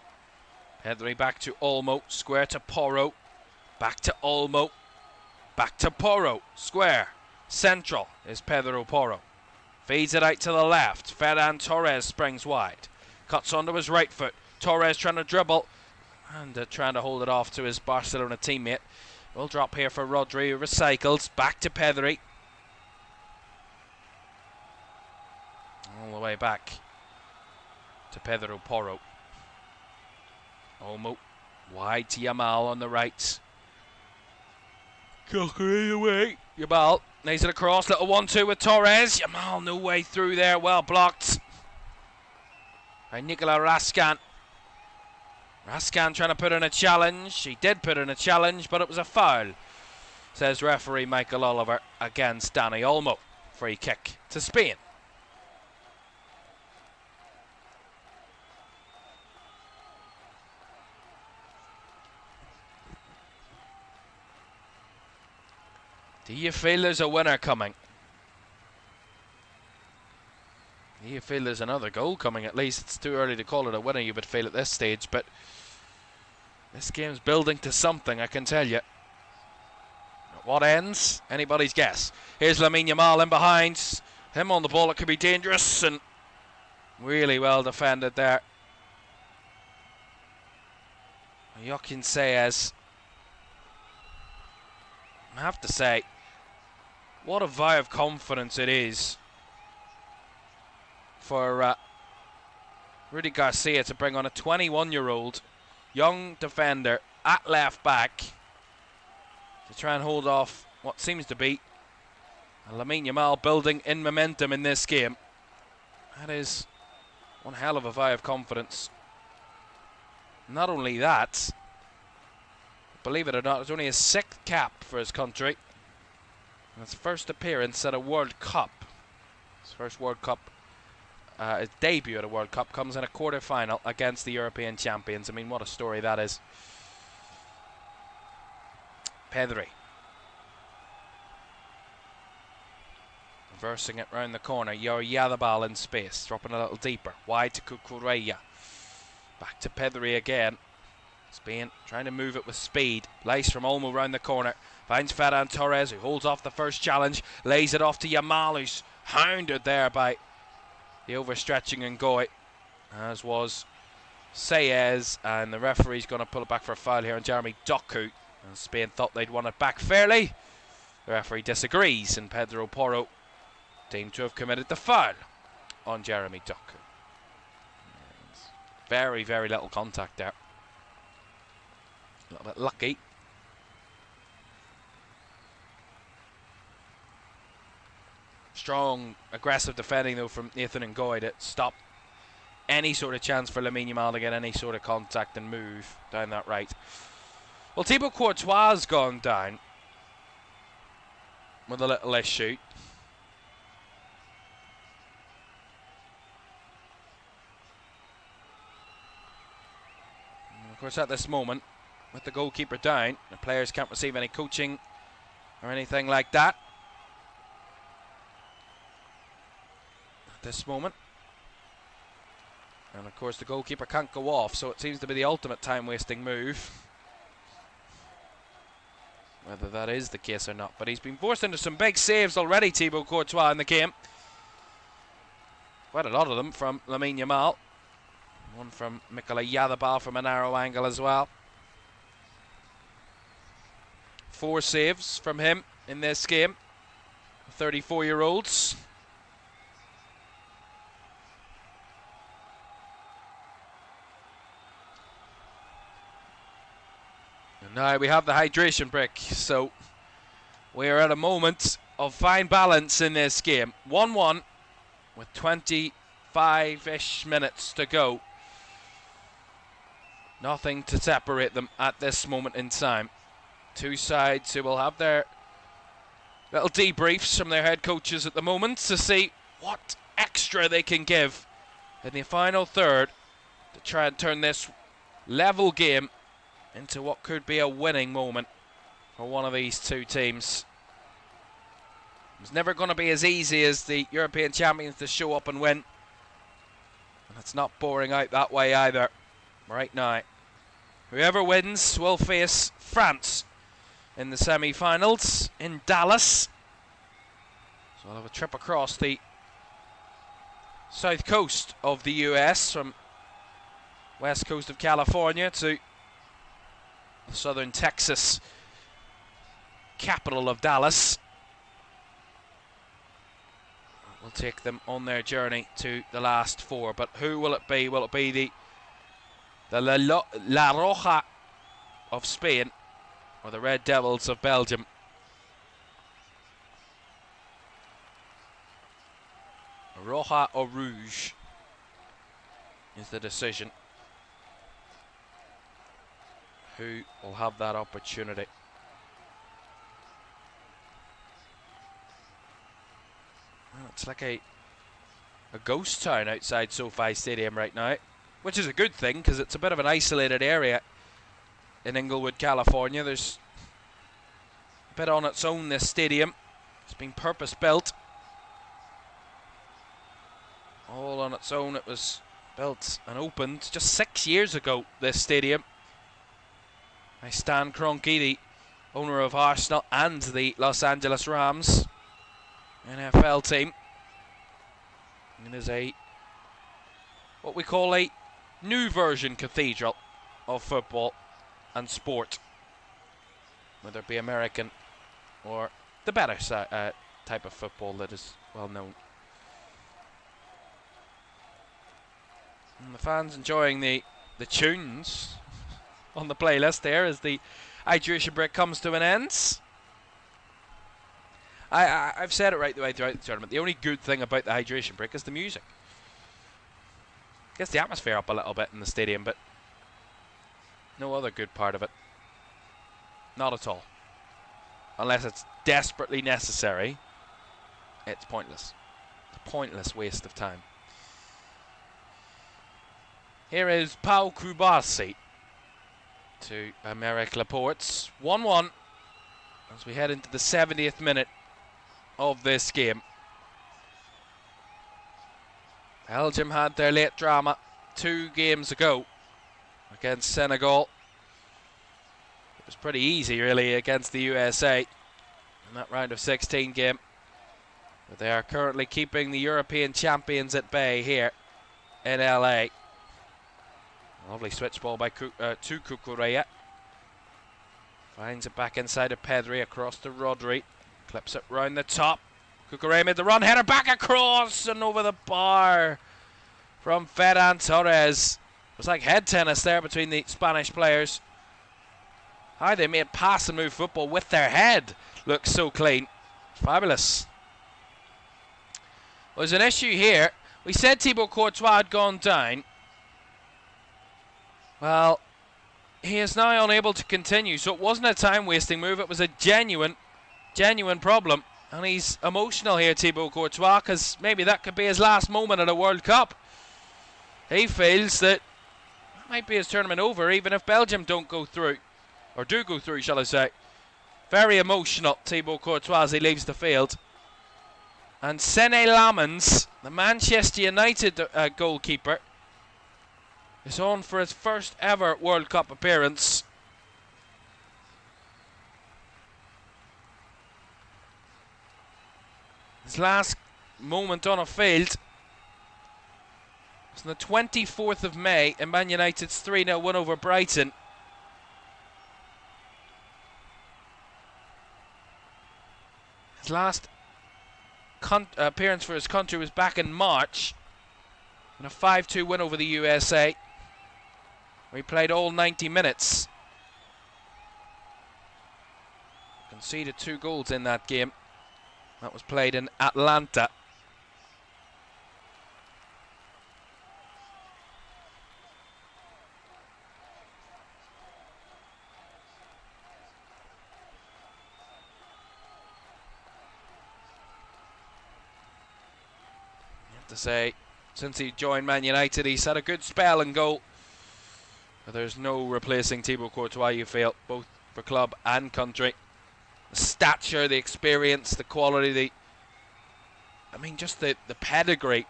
Pedri back to Olmo. Square to Porro. Back to Olmo. Back to Porro. Square. Central is Pedro Porro. Feeds it out to the left. Ferran Torres springs wide. Cuts onto his right foot. Torres trying to dribble. And trying to hold it off to his Barcelona teammate. Will drop here for Rodri, who recycles. Back to Pedri. All the way back to Pedro Porro. Olmo wide to Yamal on the right. Cocker away. Yamal lays it across. Little 1-2 with Torres. Yamal no way through there. Well blocked by Nicola Raskan. Raskan trying to put in a challenge. He did put in a challenge, but it was a foul, says referee Michael Oliver, against Dani Olmo. Free kick to Spain. Do you feel there's a winner coming? Do you feel there's another goal coming at least? It's too early to call it a winner, you would feel at this stage, but this game's building to something, I can tell you. At what ends? Anybody's guess. Here's Lamine Yamal in behind. Him on the ball, it could be dangerous, and really well defended there. Joaquin Saez. I have to say, what a vow of confidence it is for Rudy Garcia to bring on a 21-year-old young defender at left back to try and hold off what seems to be Lamine Yamal building in momentum in this game. That is one hell of a vow of confidence. Not only that, believe it or not, it's only his 6th cap for his country. And his first appearance at a World Cup. His first World Cup, his debut at a World Cup comes in a quarter-final against the European champions. I mean, what a story that is. Pedri. Reversing it round the corner. Oyarzabal in space. Dropping a little deeper. Wide to Cucurella. Back to Pedri again. Spain trying to move it with speed. Lace from Olmo round the corner. Finds Ferran Torres, who holds off the first challenge. Lays it off to Yamal, who's hounded there by the overstretching Ngoy, as was Saez. And the referee's going to pull it back for a foul here on Jeremy Doku. And Spain thought they'd won it back fairly. The referee disagrees, and Pedro Porro deemed to have committed the foul on Jeremy Doku. Very, very little contact there. A little bit lucky. Strong, aggressive defending though from Nathan Ngoy to stop any sort of chance for Lamine Yamal to get any sort of contact and move down that right. Well, Thibaut Courtois has gone down with a little issue. And of course, at this moment, with the goalkeeper down, the players can't receive any coaching or anything like that at this moment. And of course the goalkeeper can't go off, so it seems to be the ultimate time-wasting move. Whether that is the case or not, but he's been forced into some big saves already, Thibaut Courtois, in the game. Quite a lot of them from Lamine Yamal. One from Mikola Yadabal from a narrow angle as well. 4 saves from him in this game. 34-year-olds. And now we have the hydration break, so we are at a moment of fine balance in this game. 1-1 with 25-ish minutes to go. Nothing to separate them at this moment in time. Two sides who will have their little debriefs from their head coaches at the moment to see what extra they can give in the final third to try and turn this level game into what could be a winning moment for one of these two teams. It's never going to be as easy as the European champions to show up and win. And it's not boring out that way either right now. Whoever wins will face France in the semi-finals in Dallas. So I'll have a trip across the south coast of the US from west coast of California to the southern Texas capital of Dallas. Will take them on their journey to the last 4. But who will it be? Will it be the La Roja of Spain or the Red Devils of Belgium? Roja or Rouge is the decision. Who will have that opportunity? Well, it's like a ghost town outside SoFi Stadium right now, which is a good thing because it's a bit of an isolated area in Inglewood, California. There's a bit on its own, this stadium. It's been purpose built. All on its own. It was built and opened just 6 years ago, this stadium, by Stan Kroenke, the owner of Arsenal and the Los Angeles Rams NFL team. It is what we call a new version cathedral of football and sport, whether it be American or the better type of football that is well known. And the fans enjoying the tunes on the playlist there as the hydration break comes to an end. I've said it right the way throughout the tournament. The only good thing about the hydration break is the music. Gets the atmosphere up a little bit in the stadium, but no other good part of it. Not at all. Unless it's desperately necessary, it's pointless. It's a pointless waste of time. Here is Pau Kubasi to Aymeric Laporte's 1-1 as we head into the 70th minute of this game. Belgium had their late drama 2 games ago against Senegal. It was pretty easy really against the USA in that round of 16 game. But they are currently keeping the European champions at bay here in LA. Lovely switch ball by to Cucurella. Finds it back inside of Pedri, across to Rodri. Clips it round the top. Cucurella made the run, header back across and over the bar from Ferran Torres. It was like head tennis there between the Spanish players. How they made pass and move football with their head looks so clean. Fabulous. There's an issue here. We said Thibaut Courtois had gone down. Well, he is now unable to continue, so it wasn't a time-wasting move. It was a genuine problem. And he's emotional here, Thibaut Courtois, because maybe that could be his last moment at a World Cup. He feels that might be his tournament over, even if Belgium don't go through, or do go through, shall I say. Very emotional, Thibaut Courtois, as he leaves the field. And Sene Lammens, the Manchester United goalkeeper, is on for his first ever World Cup appearance. His last moment on a field was on the 24th of May in Man United's 3-0 win over Brighton. His last appearance for his country was back in March in a 5-2 win over the USA, where he played all 90 minutes. Conceded 2 goals in that game. That was played in Atlanta. To say, since he joined Man United, he's had a good spell and goal. But there's no replacing Thibaut Courtois, you feel, both for club and country. The stature, the experience, the quality, just the pedigree.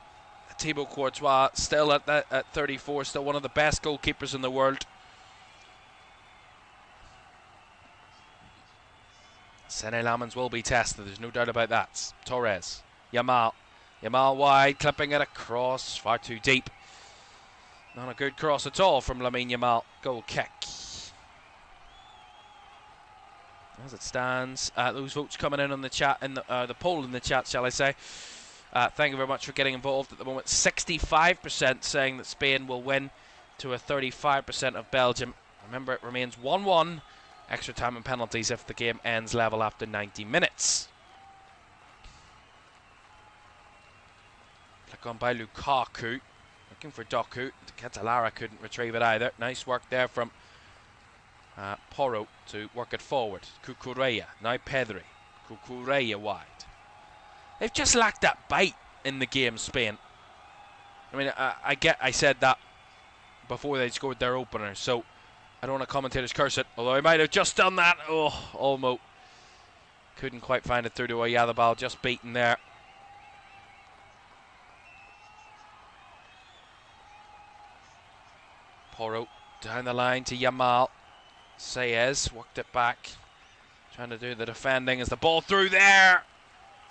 Thibaut Courtois, still at 34, still one of the best goalkeepers in the world. Sene Lammens will be tested, there's no doubt about that. Torres, Yamal wide, clipping it across, far too deep. Not a good cross at all from Lamine Yamal. Goal kick. As it stands, those votes coming in on the chat, in the poll in the chat, shall I say. Thank you very much for getting involved at the moment. 65% saying that Spain will win to a 35% of Belgium. Remember, it remains 1-1, extra time and penalties if the game ends level after 90 minutes. Flick on by Lukaku, looking for Doku. Catalara couldn't retrieve it either. Nice work there from Porro to work it forward. Cucurella, now Pedri. Cucurella wide. They've just lacked that bite in the game, Spain. I said that before they scored their opener, so I don't want to commentators curse it, although I might have just done that. Oh, almost. Couldn't quite find it through to Oyarzabal, just beaten there. Porro down the line to Yamal. Saez worked it back, trying to do the defending as the ball through there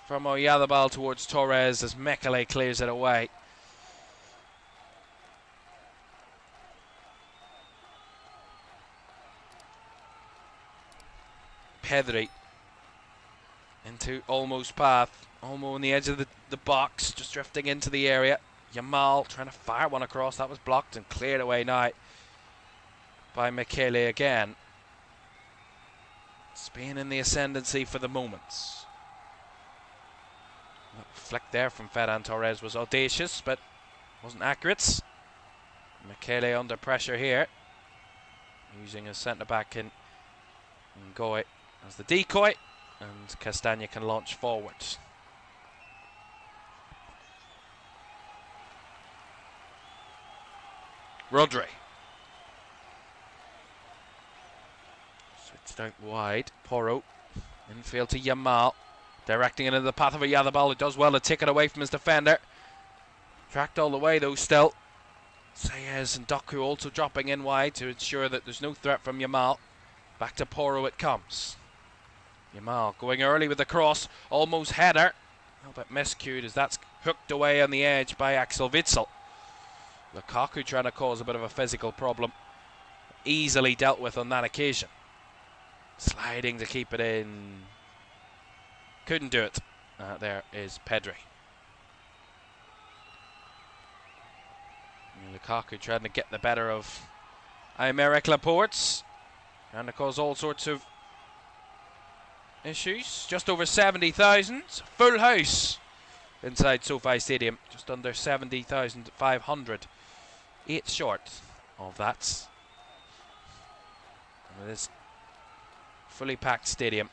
from Oyarzabal towards Torres as Mekele clears it away. Pedri into Olmo's path. Olmo on the edge of the box, just drifting into the area. Yamal trying to fire one across, that was blocked and cleared away now by Mekele again. Spain in the ascendancy for the moment. That flick there from Ferran Torres was audacious, but wasn't accurate. Mekele under pressure here, using his centre-back in Ngoy as the decoy, and Castagna can launch forward. Rodri. Switched out wide. Porro. Infield to Yamal. Directing it into the path of Oyarzabal, who does well to take it away from his defender. Tracked all the way though still. Saez and Doku also dropping in wide to ensure that there's no threat from Yamal. Back to Porro it comes. Yamal going early with the cross. Almost header. A little bit miscued as that's hooked away on the edge by Axel Witsel. Lukaku trying to cause a bit of a physical problem. Easily dealt with on that occasion. Sliding to keep it in. Couldn't do it. There is Pedri. And Lukaku trying to get the better of Aymeric Laporte. Trying to cause all sorts of issues. Just over 70,000. Full house inside SoFi Stadium. Just under 70,500. 8 short of that. And this fully packed stadium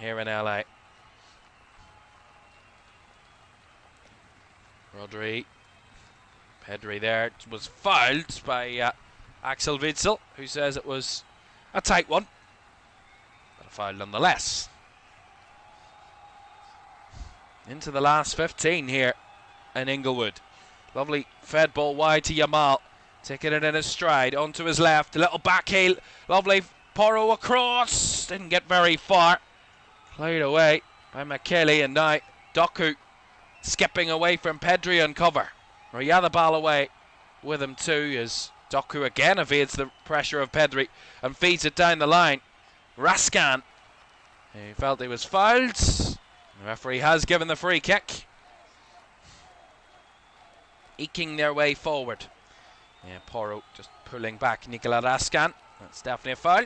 here in LA. Rodri. Pedri there was fouled by Axel Witsel, who says it was a tight one. But a foul nonetheless. Into the last 15 here in Inglewood. Lovely fed ball wide to Yamal. Taking it in his stride, onto his left, a little back heel. Lovely Porro across. Didn't get very far. Played away by McKelly, and now Doku skipping away from Pedri on cover. Royadabal away with him too, as Doku again evades the pressure of Pedri and feeds it down the line. Raskan, he felt he was fouled. The referee has given the free kick. Eking their way forward. Yeah, Porro just pulling back Nikola Raskan. That's definitely a foul.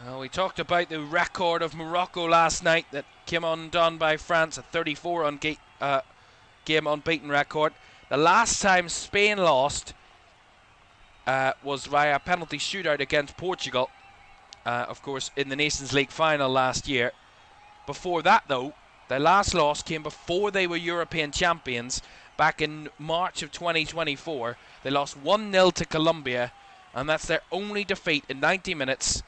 Well, we talked about the record of Morocco last night that came undone by France, a 34 game unbeaten record. The last time Spain lost was via a penalty shootout against Portugal, of course, in the Nations League final last year. Before that, though, their last loss came before they were European champions back in March of 2024. They lost 1-0 to Colombia, and that's their only defeat in 90 minutes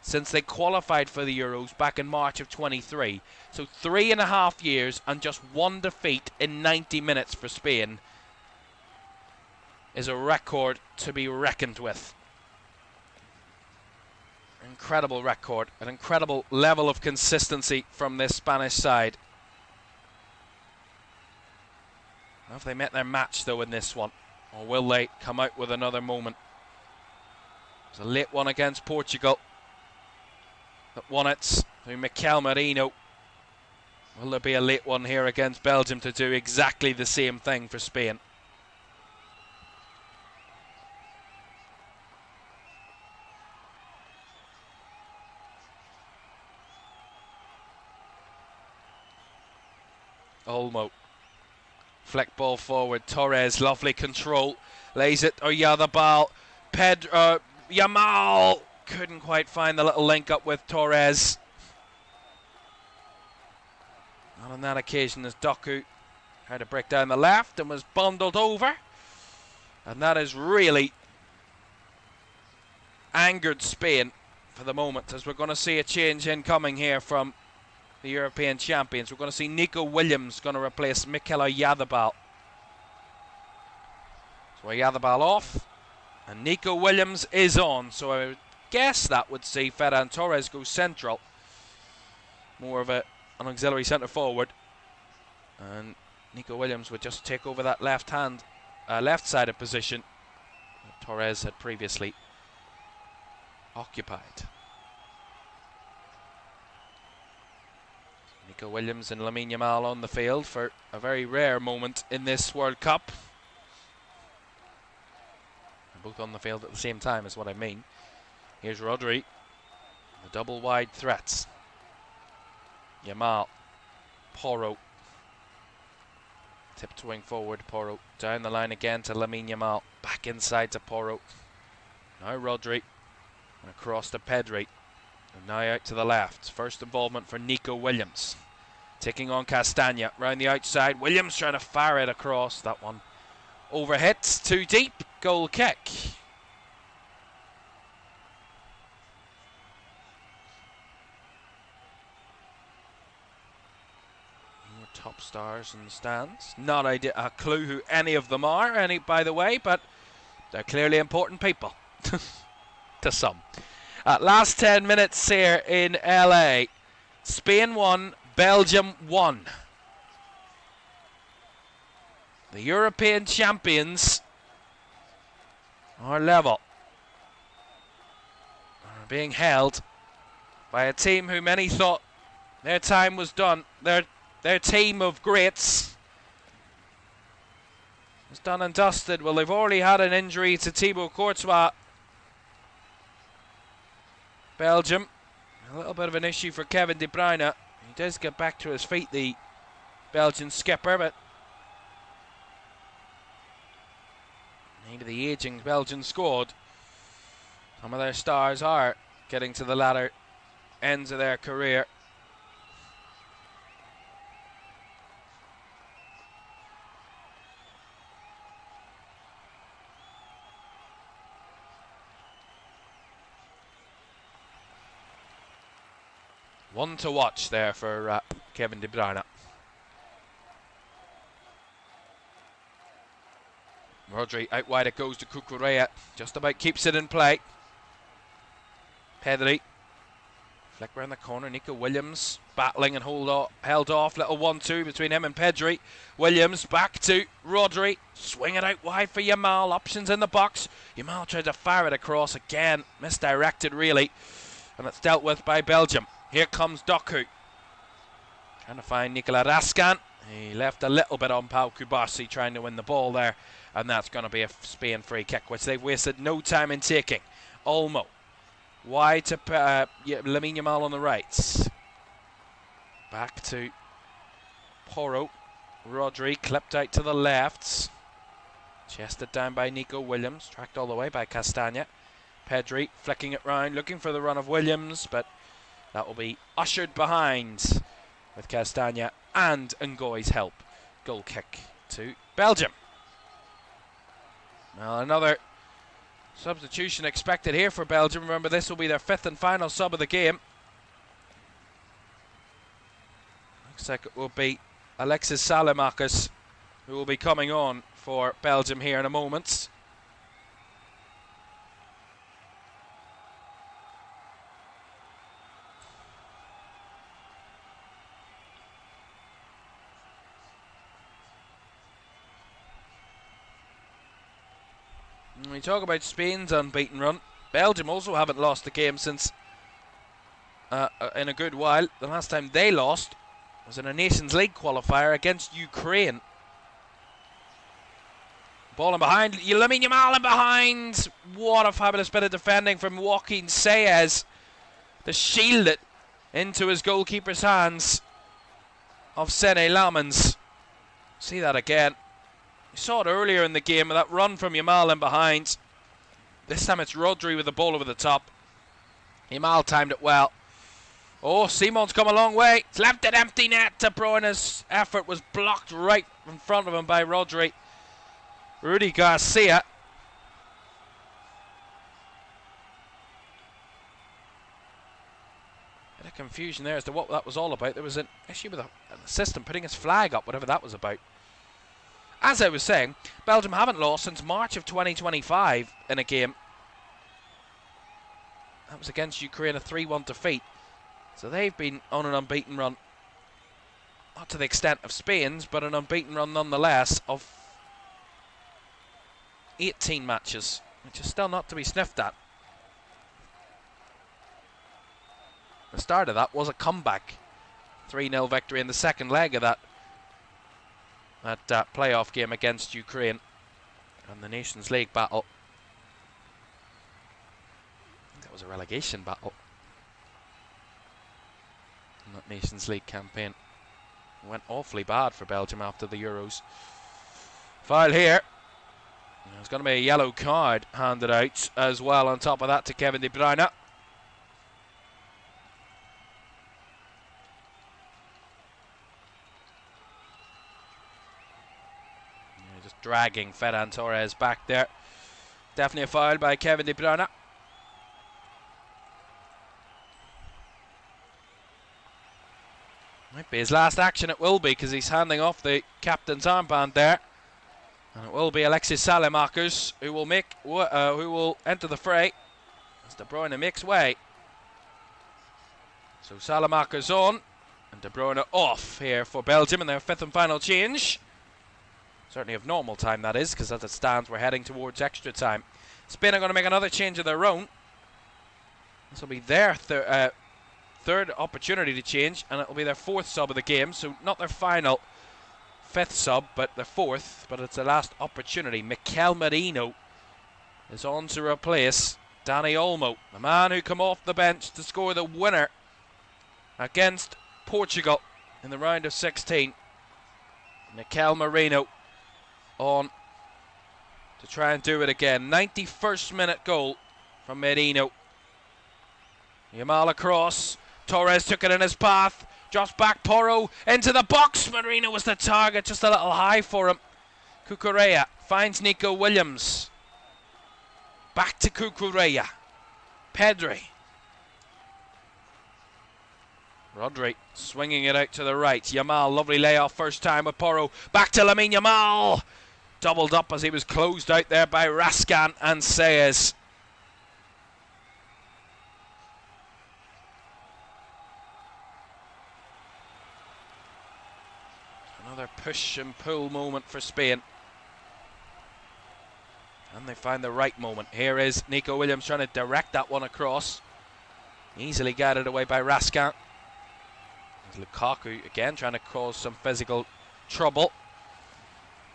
since they qualified for the Euros back in March of 23. So 3.5 years and just one defeat in 90 minutes for Spain is a record to be reckoned with. Incredible record, an incredible level of consistency from this Spanish side. Have they met their match though in this one, or will they come out with another moment? It's a late one against Portugal that won it through Mikel Merino. Will there be a late one here against Belgium to do exactly the same thing for Spain? Olmo. Fleck ball forward. Torres, lovely control. Lays it. Oyarzabal. Yamal couldn't quite find the little link up with Torres. Not on that occasion, as Doku tried to break down the left and was bundled over. And that has really angered Spain for the moment, as we're going to see a change incoming here from the European champions. We're going to see Nico Williams going to replace Mikel Oyarzabal. So Oyarzabal off, and Nico Williams is on. So I would guess that would see Ferran Torres go central, more of an auxiliary centre forward, and Nico Williams would just take over that left-sided position that Torres had previously occupied. Nico Williams and Lamine Yamal on the field for a very rare moment in this World Cup. They're both on the field at the same time is what I mean. Here's Rodri, the double wide threats. Yamal, Porro, tiptoeing forward, Porro, down the line again to Lamine Yamal, back inside to Porro. Now Rodri, and across to Pedri, and now out to the left. First involvement for Nico Williams, taking on Castagna, round the outside. Williams trying to fire it across, that one overhits, too deep, goal kick. Top stars in the stands. Not a clue who any of them are, by the way, but they're clearly important people to some. Last 10 minutes here in LA. Spain 1, Belgium 1. The European champions are level. Are being held by a team who many thought their time was done. Their team of greats is done and dusted. Well, they've already had an injury to Thibaut Courtois. Belgium, a little bit of an issue for Kevin De Bruyne. He does get back to his feet, the Belgian skipper, but maybe the ageing Belgian squad Some of their stars are getting to the latter ends of their career. One to watch there for Kevin De Bruyne. Rodri out wide, it goes to Cucurella. Just about keeps it in play. Pedri. Flick around the corner. Nico Williams battling and held off. Little 1-2 between him and Pedri. Williams back to Rodri. Swing it out wide for Yamal. Options in the box. Yamal tried to fire it across again. Misdirected really. And it's dealt with by Belgium. Here comes Doku. Trying to find Nicolas Rascan. He left a little bit on Pau Kubasi trying to win the ball there. And that's going to be a Spain free kick, which they've wasted no time in taking. Olmo. Wide to Lamine Yamal on the right. Back to Porro. Rodri clipped out to the left. Chested down by Nico Williams. Tracked all the way by Castagna. Pedri flicking it round, looking for the run of Williams, but that will be ushered behind with Castagna and Ngoy's help. Goal kick to Belgium. Now another substitution expected here for Belgium. Remember, this will be their 5th and final sub of the game. Looks like it will be Alexis Saelemaekers who will be coming on for Belgium here in a moment. When we talk about Spain's unbeaten run, Belgium also haven't lost the game since in a good while. The last time they lost was in a Nations League qualifier against Ukraine. Ball in behind, Lamine Yamal in behind. What a fabulous bit of defending from Joaquin Sayez to shield it into his goalkeeper's hands of Sene Lammens. See that again. You saw it earlier in the game with that run from Yamal in behind. This time it's Rodri with the ball over the top. Yamal timed it well. Oh, Simon's come a long way. It's left it empty net. De Bruyne's effort was blocked right in front of him by Rodri. Rudy Garcia. Bit of confusion there as to what that was all about. There was an issue with an assistant putting his flag up, whatever that was about. As I was saying, Belgium haven't lost since March of 2025 in a game. That was against Ukraine, a 3-1 defeat. So they've been on an unbeaten run. Not to the extent of Spain's, but an unbeaten run nonetheless of 18 matches, which is still not to be sniffed at. The start of that was a comeback. 3-0 victory in the second leg of that playoff game against Ukraine and the Nations League battle. I think that was a relegation battle in that Nations League campaign. It went awfully bad for Belgium after the Euros. Foul here. There's going to be a yellow card handed out as well on top of that to Kevin De Bruyne. Just dragging Ferran Torres back there. Definitely a foul by Kevin De Bruyne. Might be his last action, it will be, because he's handing off the captain's armband there. And it will be Alexis Saelemaekers who will enter the fray as De Bruyne makes way. So Saelemaekers on and De Bruyne off here for Belgium in their 5th and final change. Certainly of normal time, that is, because as it stands, we're heading towards extra time. Spain are going to make another change of their own. This will be their third opportunity to change, and it will be their 4th sub of the game, so not their final 5th sub, but their 4th, but it's the last opportunity. Mikel Merino is on to replace Dani Olmo, the man who came off the bench to score the winner against Portugal in the round of 16. Mikel Merino on to try and do it again. 91st minute goal from Merino. Yamal across. Torres took it in his path. Drops back Porro into the box. Merino was the target, just a little high for him. Cucurella finds Nico Williams. Back to Cucurella. Pedri. Rodri swinging it out to the right. Yamal, lovely layoff first time with Porro. Back to Lamine Yamal. Doubled up as he was closed out there by Raskan and Saez. Another push and pull moment for Spain. And they find the right moment. Here is Nico Williams trying to direct that one across. Easily guided away by Raskan. There's Lukaku again trying to cause some physical trouble.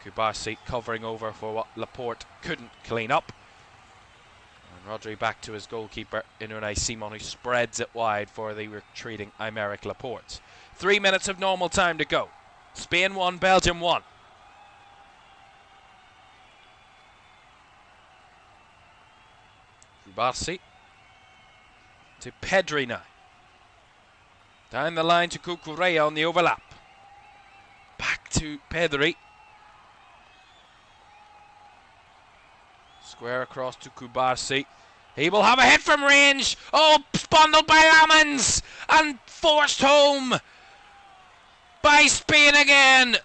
Kubasi covering over for what Laporte couldn't clean up. And Rodri back to his goalkeeper, Unai Simon, who spreads it wide for the retreating Aymeric Laporte. 3 minutes of normal time to go. Spain 1, Belgium 1. Kubasi to Pedri now. Down the line to Cucurella on the overlap. Back to Pedri. Square across to Kubasi. He will have a hit from range. Oh, bundled by Lamens and forced home by Spain again.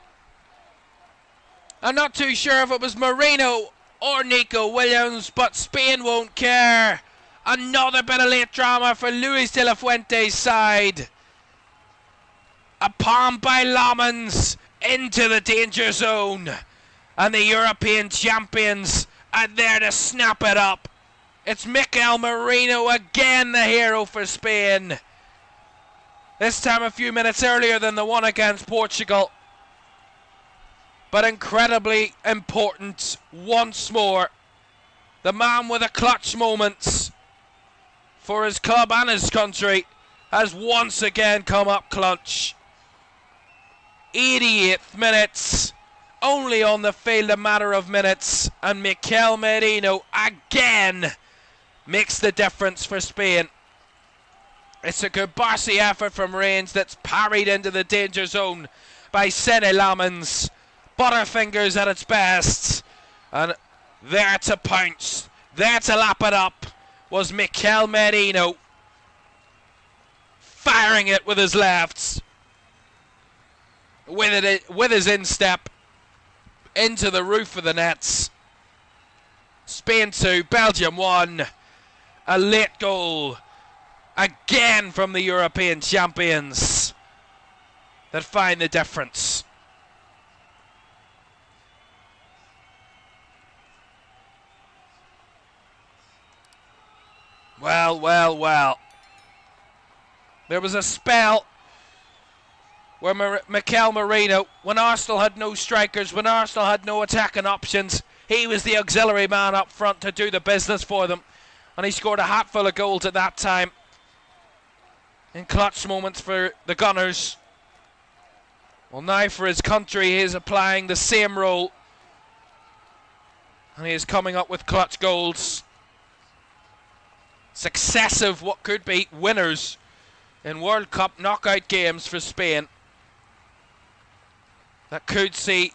I'm not too sure if it was Merino or Nico Williams, but Spain won't care. Another bit of late drama for Luis de la Fuente's side. A palm by Lamens into the danger zone. And the European champions are there to snap it up. It's Mikel Merino again, the hero for Spain. This time a few minutes earlier than the one against Portugal. But incredibly important once more. The man with the clutch moments for his club and his country has once again come up clutch. 88th minutes, only on the field a matter of minutes, and Mikel Merino again makes the difference for Spain. It's a Kubasi effort from range that's parried into the danger zone by Sene Lamens. Butterfingers at its best, and there to pounce, there to lap it up was Mikel Merino, firing it with his lefts, with his instep into the roof of the nets. Spain 2, Belgium 1. A late goal again from the European champions that find the difference. Well, well, well. There was a spell where Mikel Merino, when Arsenal had no strikers, when Arsenal had no attacking options, he was the auxiliary man up front to do the business for them. And he scored a hatful of goals at that time. In clutch moments for the Gunners. Well, now for his country, he is applying the same role. And he is coming up with clutch goals. Successive, what could be winners in World Cup knockout games for Spain. That could see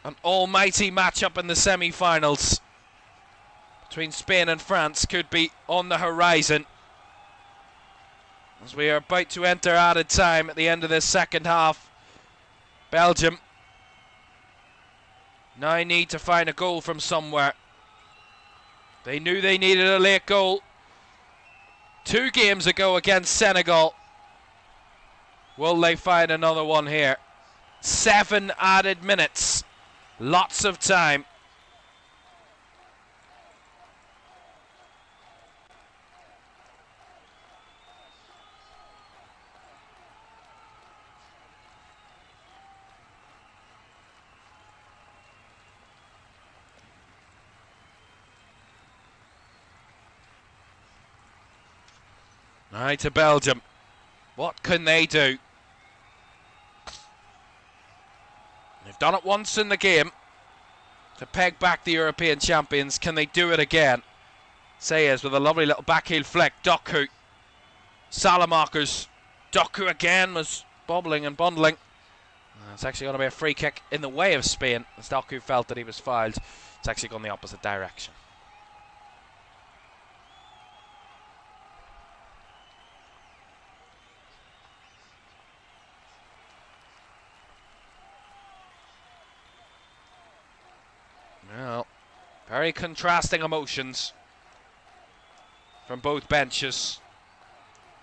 an almighty matchup in the semi-finals between Spain and France could be on the horizon. As we are about to enter added time at the end of this second half. Belgium now need to find a goal from somewhere. They knew they needed a late goal 2 games ago against Senegal. Will they find another one here? 7 added minutes. Lots of time. Now to Belgium. What can they do? They've done it once in the game to peg back the European champions. Can they do it again? Sayers with a lovely little backheel flick. Doku. Salamakers. Doku again was bobbling and bundling. It's actually going to be a free kick in the way of Spain, as Doku felt that he was fouled. It's actually gone the opposite direction. Well, very contrasting emotions from both benches.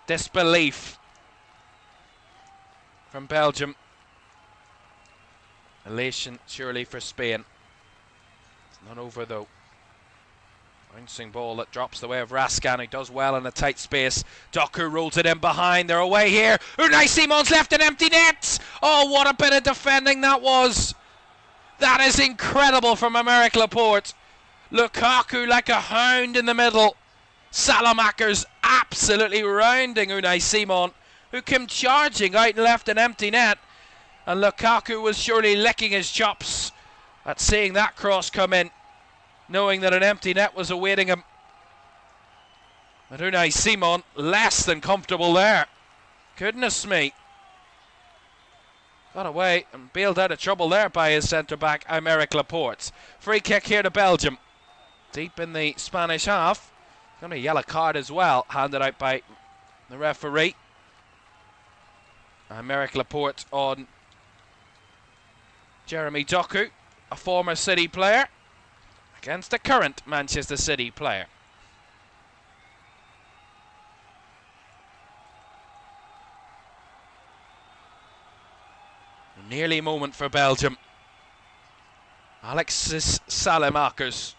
Disbelief from Belgium. Elation surely for Spain. It's not over though. Bouncing ball that drops the way of Raskan, who does well in a tight space. Doku rolls it in behind. They're away here. Unai Simon's left an empty net. Oh, what a bit of defending that was. That is incredible from Aymeric Laporte. Lukaku like a hound in the middle. Salamakers absolutely rounding Unai Simon, who came charging out and left an empty net. And Lukaku was surely licking his chops at seeing that cross come in, knowing that an empty net was awaiting him. But Unai Simon less than comfortable there. Goodness me. Got away and bailed out of trouble there by his centre-back, Aymeric Laporte. Free kick here to Belgium. Deep in the Spanish half. Going to be a yellow card as well, handed out by the referee. Aymeric Laporte on Jeremy Doku, a former City player, against a current Manchester City player. Nearly moment for Belgium. Alexis Salamakers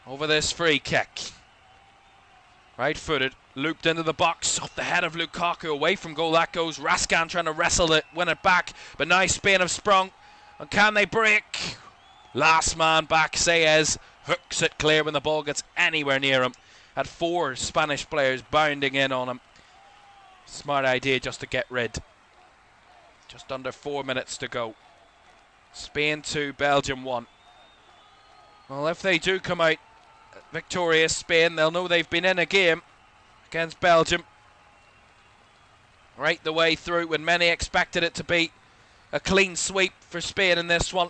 over this free kick. Right-footed, looped into the box, off the head of Lukaku, away from goal that goes. Raskan trying to wrestle it, win it back, but now Spain have sprung. And can they break? Last man back, Sayers hooks it clear when the ball gets anywhere near him. Had 4 Spanish players bounding in on him. Smart idea just to get rid. Just under 4 minutes to go. Spain 2, Belgium 1. Well, if they do come out victorious, Spain, they'll know they've been in a game against Belgium right the way through, when many expected it to be a clean sweep for Spain in this one.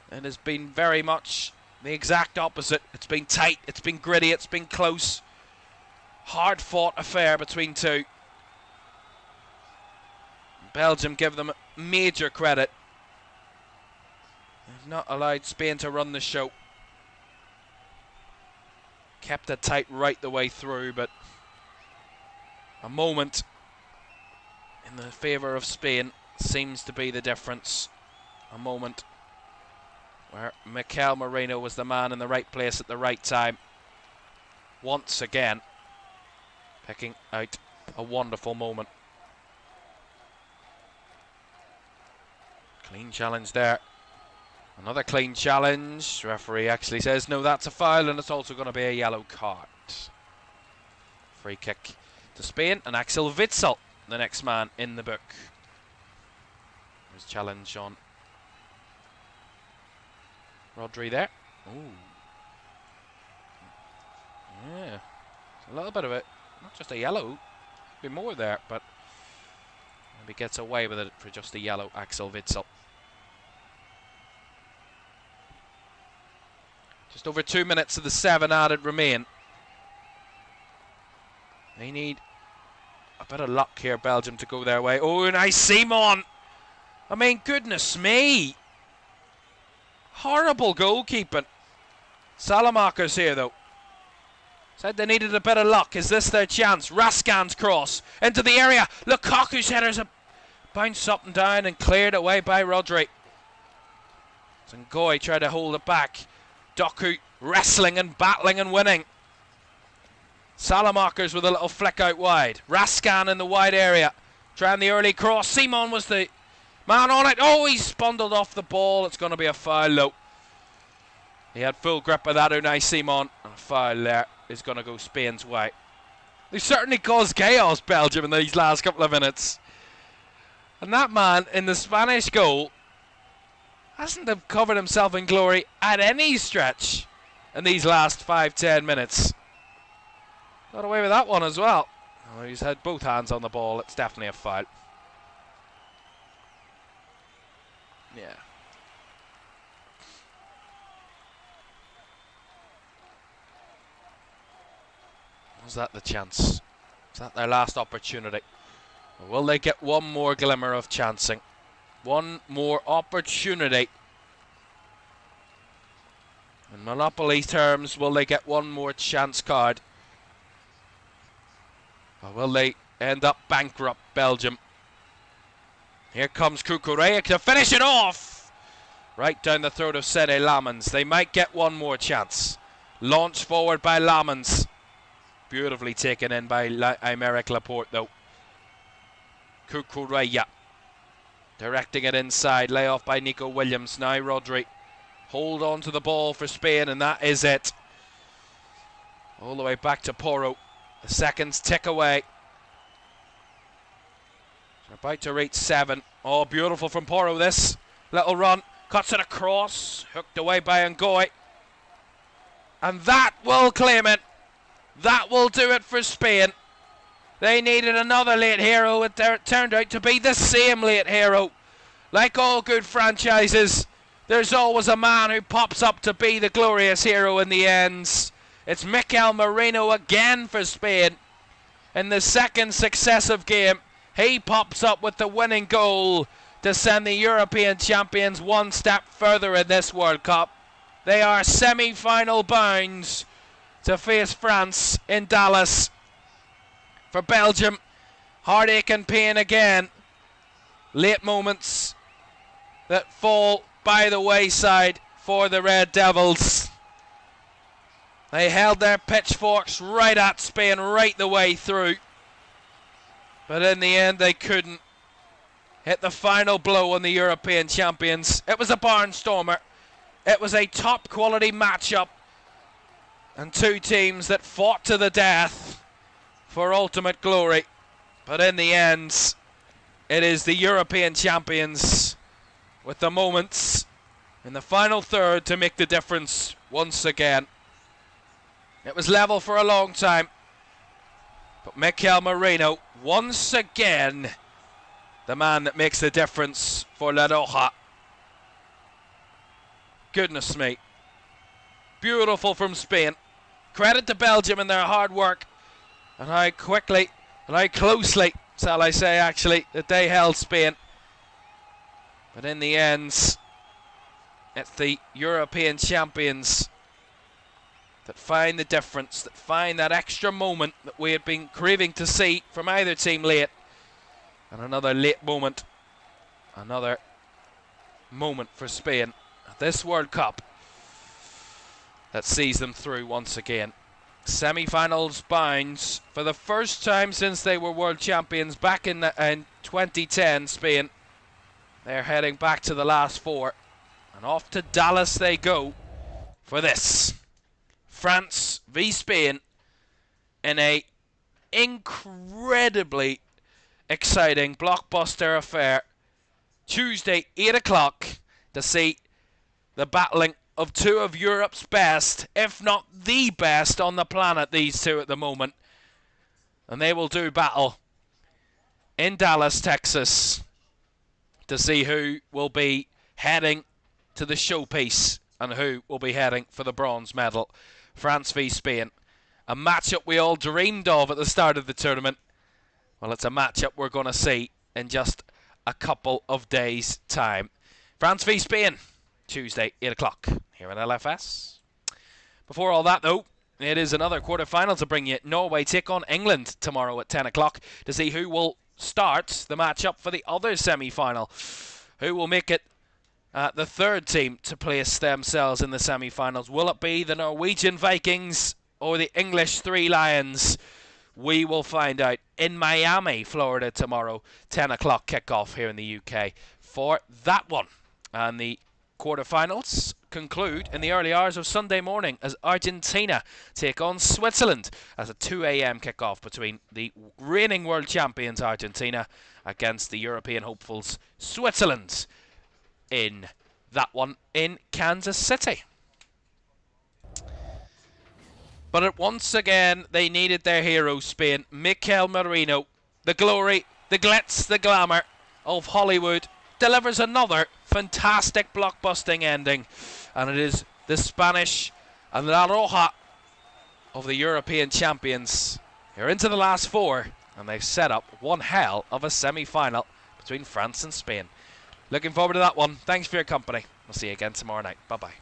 It has been very much the exact opposite. It's been tight, it's been gritty, it's been close. Hard fought affair between two. Belgium give them major credit. They've not allowed Spain to run the show. Kept it tight right the way through, but a moment in the favour of Spain seems to be the difference. A moment where Mikel Merino was the man in the right place at the right time. Once again, picking out a wonderful moment. Clean challenge there. Another clean challenge. Referee actually says, no, that's a foul, and it's also going to be a yellow card. Free kick to Spain, and Axel Witsel, the next man in the book. There's challenge on Rodri there. Ooh. Yeah. A little bit of it. Not just a yellow. Be more there, but maybe gets away with it for just a yellow, Axel Witsel. Just over 2 minutes of the 7 added remain. They need a bit of luck here, Belgium, to go their way. Oh, Unai Simon! I mean, goodness me! Horrible goalkeeping. Salamakers here, though. Said they needed a bit of luck. Is this their chance? Raskan's cross into the area. Lukaku's header's a bounce up and down and cleared away by Rodri. Ngoy tried to hold it back. Doku wrestling and battling and winning. Salamakers with a little flick out wide. Raskan in the wide area. Trying the early cross. Simon was the man on it. Oh, he's bundled off the ball. It's going to be a foul, though. He had full grip of that, Unai Simon. And a foul there is going to go Spain's way. They certainly caused chaos, Belgium, in these last couple of minutes. And that man in the Spanish goal hasn't have covered himself in glory at any stretch in these last 5-10 minutes. Got away with that one as well. Oh, he's had both hands on the ball. It's definitely a foul. Yeah. Was that the chance? Is that their last opportunity? Or will they get one more glimmer of chancing? One more opportunity. In Monopoly terms, will they get one more chance card? Or will they end up bankrupt, Belgium? Here comes Kukureya to finish it off! Right down the throat of Sede Lamens. They might get one more chance. Launched forward by Lamens. Beautifully taken in by Aymeric Laporte, though. Kukureya. Directing it inside. Layoff by Nico Williams. Now Rodri. Hold on to the ball for Spain, and that is it. All the way back to Porro. The seconds tick away. They're about to reach 7. Oh, beautiful from Porro, this. Little run. Cuts it across. Hooked away by Ngoy. And that will claim it. That will do it for Spain. They needed another late hero. It turned out to be the same late hero. Like all good franchises, there's always a man who pops up to be the glorious hero in the ends. It's Mikel Merino again for Spain. In the second successive game, he pops up with the winning goal to send the European champions one step further in this World Cup. They are semi-final bound to face France in Dallas. For Belgium, heartache and pain again. Late moments that fall by the wayside for the Red Devils. They held their pitchforks right at Spain right the way through. But in the end they couldn't hit the final blow on the European champions. It was a barnstormer. It was a top quality matchup. And two teams that fought to the death for ultimate glory. But in the end, it is the European champions with the moments in the final third to make the difference once again. It was level for a long time. But Mikel Merino, once again, the man that makes the difference for La Roja. Goodness me. Beautiful from Spain. Credit to Belgium and their hard work. And how quickly, and how closely, shall I say actually, that they held Spain. But in the end, it's the European champions that find the difference, that find that extra moment that we had been craving to see from either team late. And another late moment, another moment for Spain at this World Cup that sees them through once again. Semi-finals bound for the first time since they were world champions back in 2010, Spain. They're heading back to the last 4. And off to Dallas they go for this. France v Spain in a incredibly exciting blockbuster affair. Tuesday, 8 o'clock, to see the battling of two of Europe's best, if not the best on the planet, these two at the moment. And they will do battle in Dallas, Texas, to see who will be heading to the showpiece and who will be heading for the bronze medal. France v Spain. A matchup we all dreamed of at the start of the tournament. Well, it's a matchup we're going to see in just a couple of days' time. France v Spain, Tuesday, 8 o'clock, here on LFS. Before all that, though, it is another quarter-final to bring you. Norway take on England tomorrow at 10 o'clock to see who will start the matchup for the other semi-final. Who will make it the third team to place themselves in the semi-finals? Will it be the Norwegian Vikings or the English Three Lions? We will find out in Miami, Florida tomorrow. 10 o'clock kickoff here in the UK for that one. And the quarterfinals conclude in the early hours of Sunday morning as Argentina take on Switzerland as a 2 a.m. kickoff between the reigning world champions Argentina against the European hopefuls Switzerland in that one in Kansas City. But once again, they needed their hero, Spain. Mikel Merino, the glory, the glitz, the glamour of Hollywood, delivers another fantastic blockbusting ending. And it is the Spanish and La Roja of the European champions. They're into the last four, and they've set up one hell of a semi-final between France and Spain. Looking forward to that one. Thanks for your company. We'll see you again tomorrow night. Bye-bye.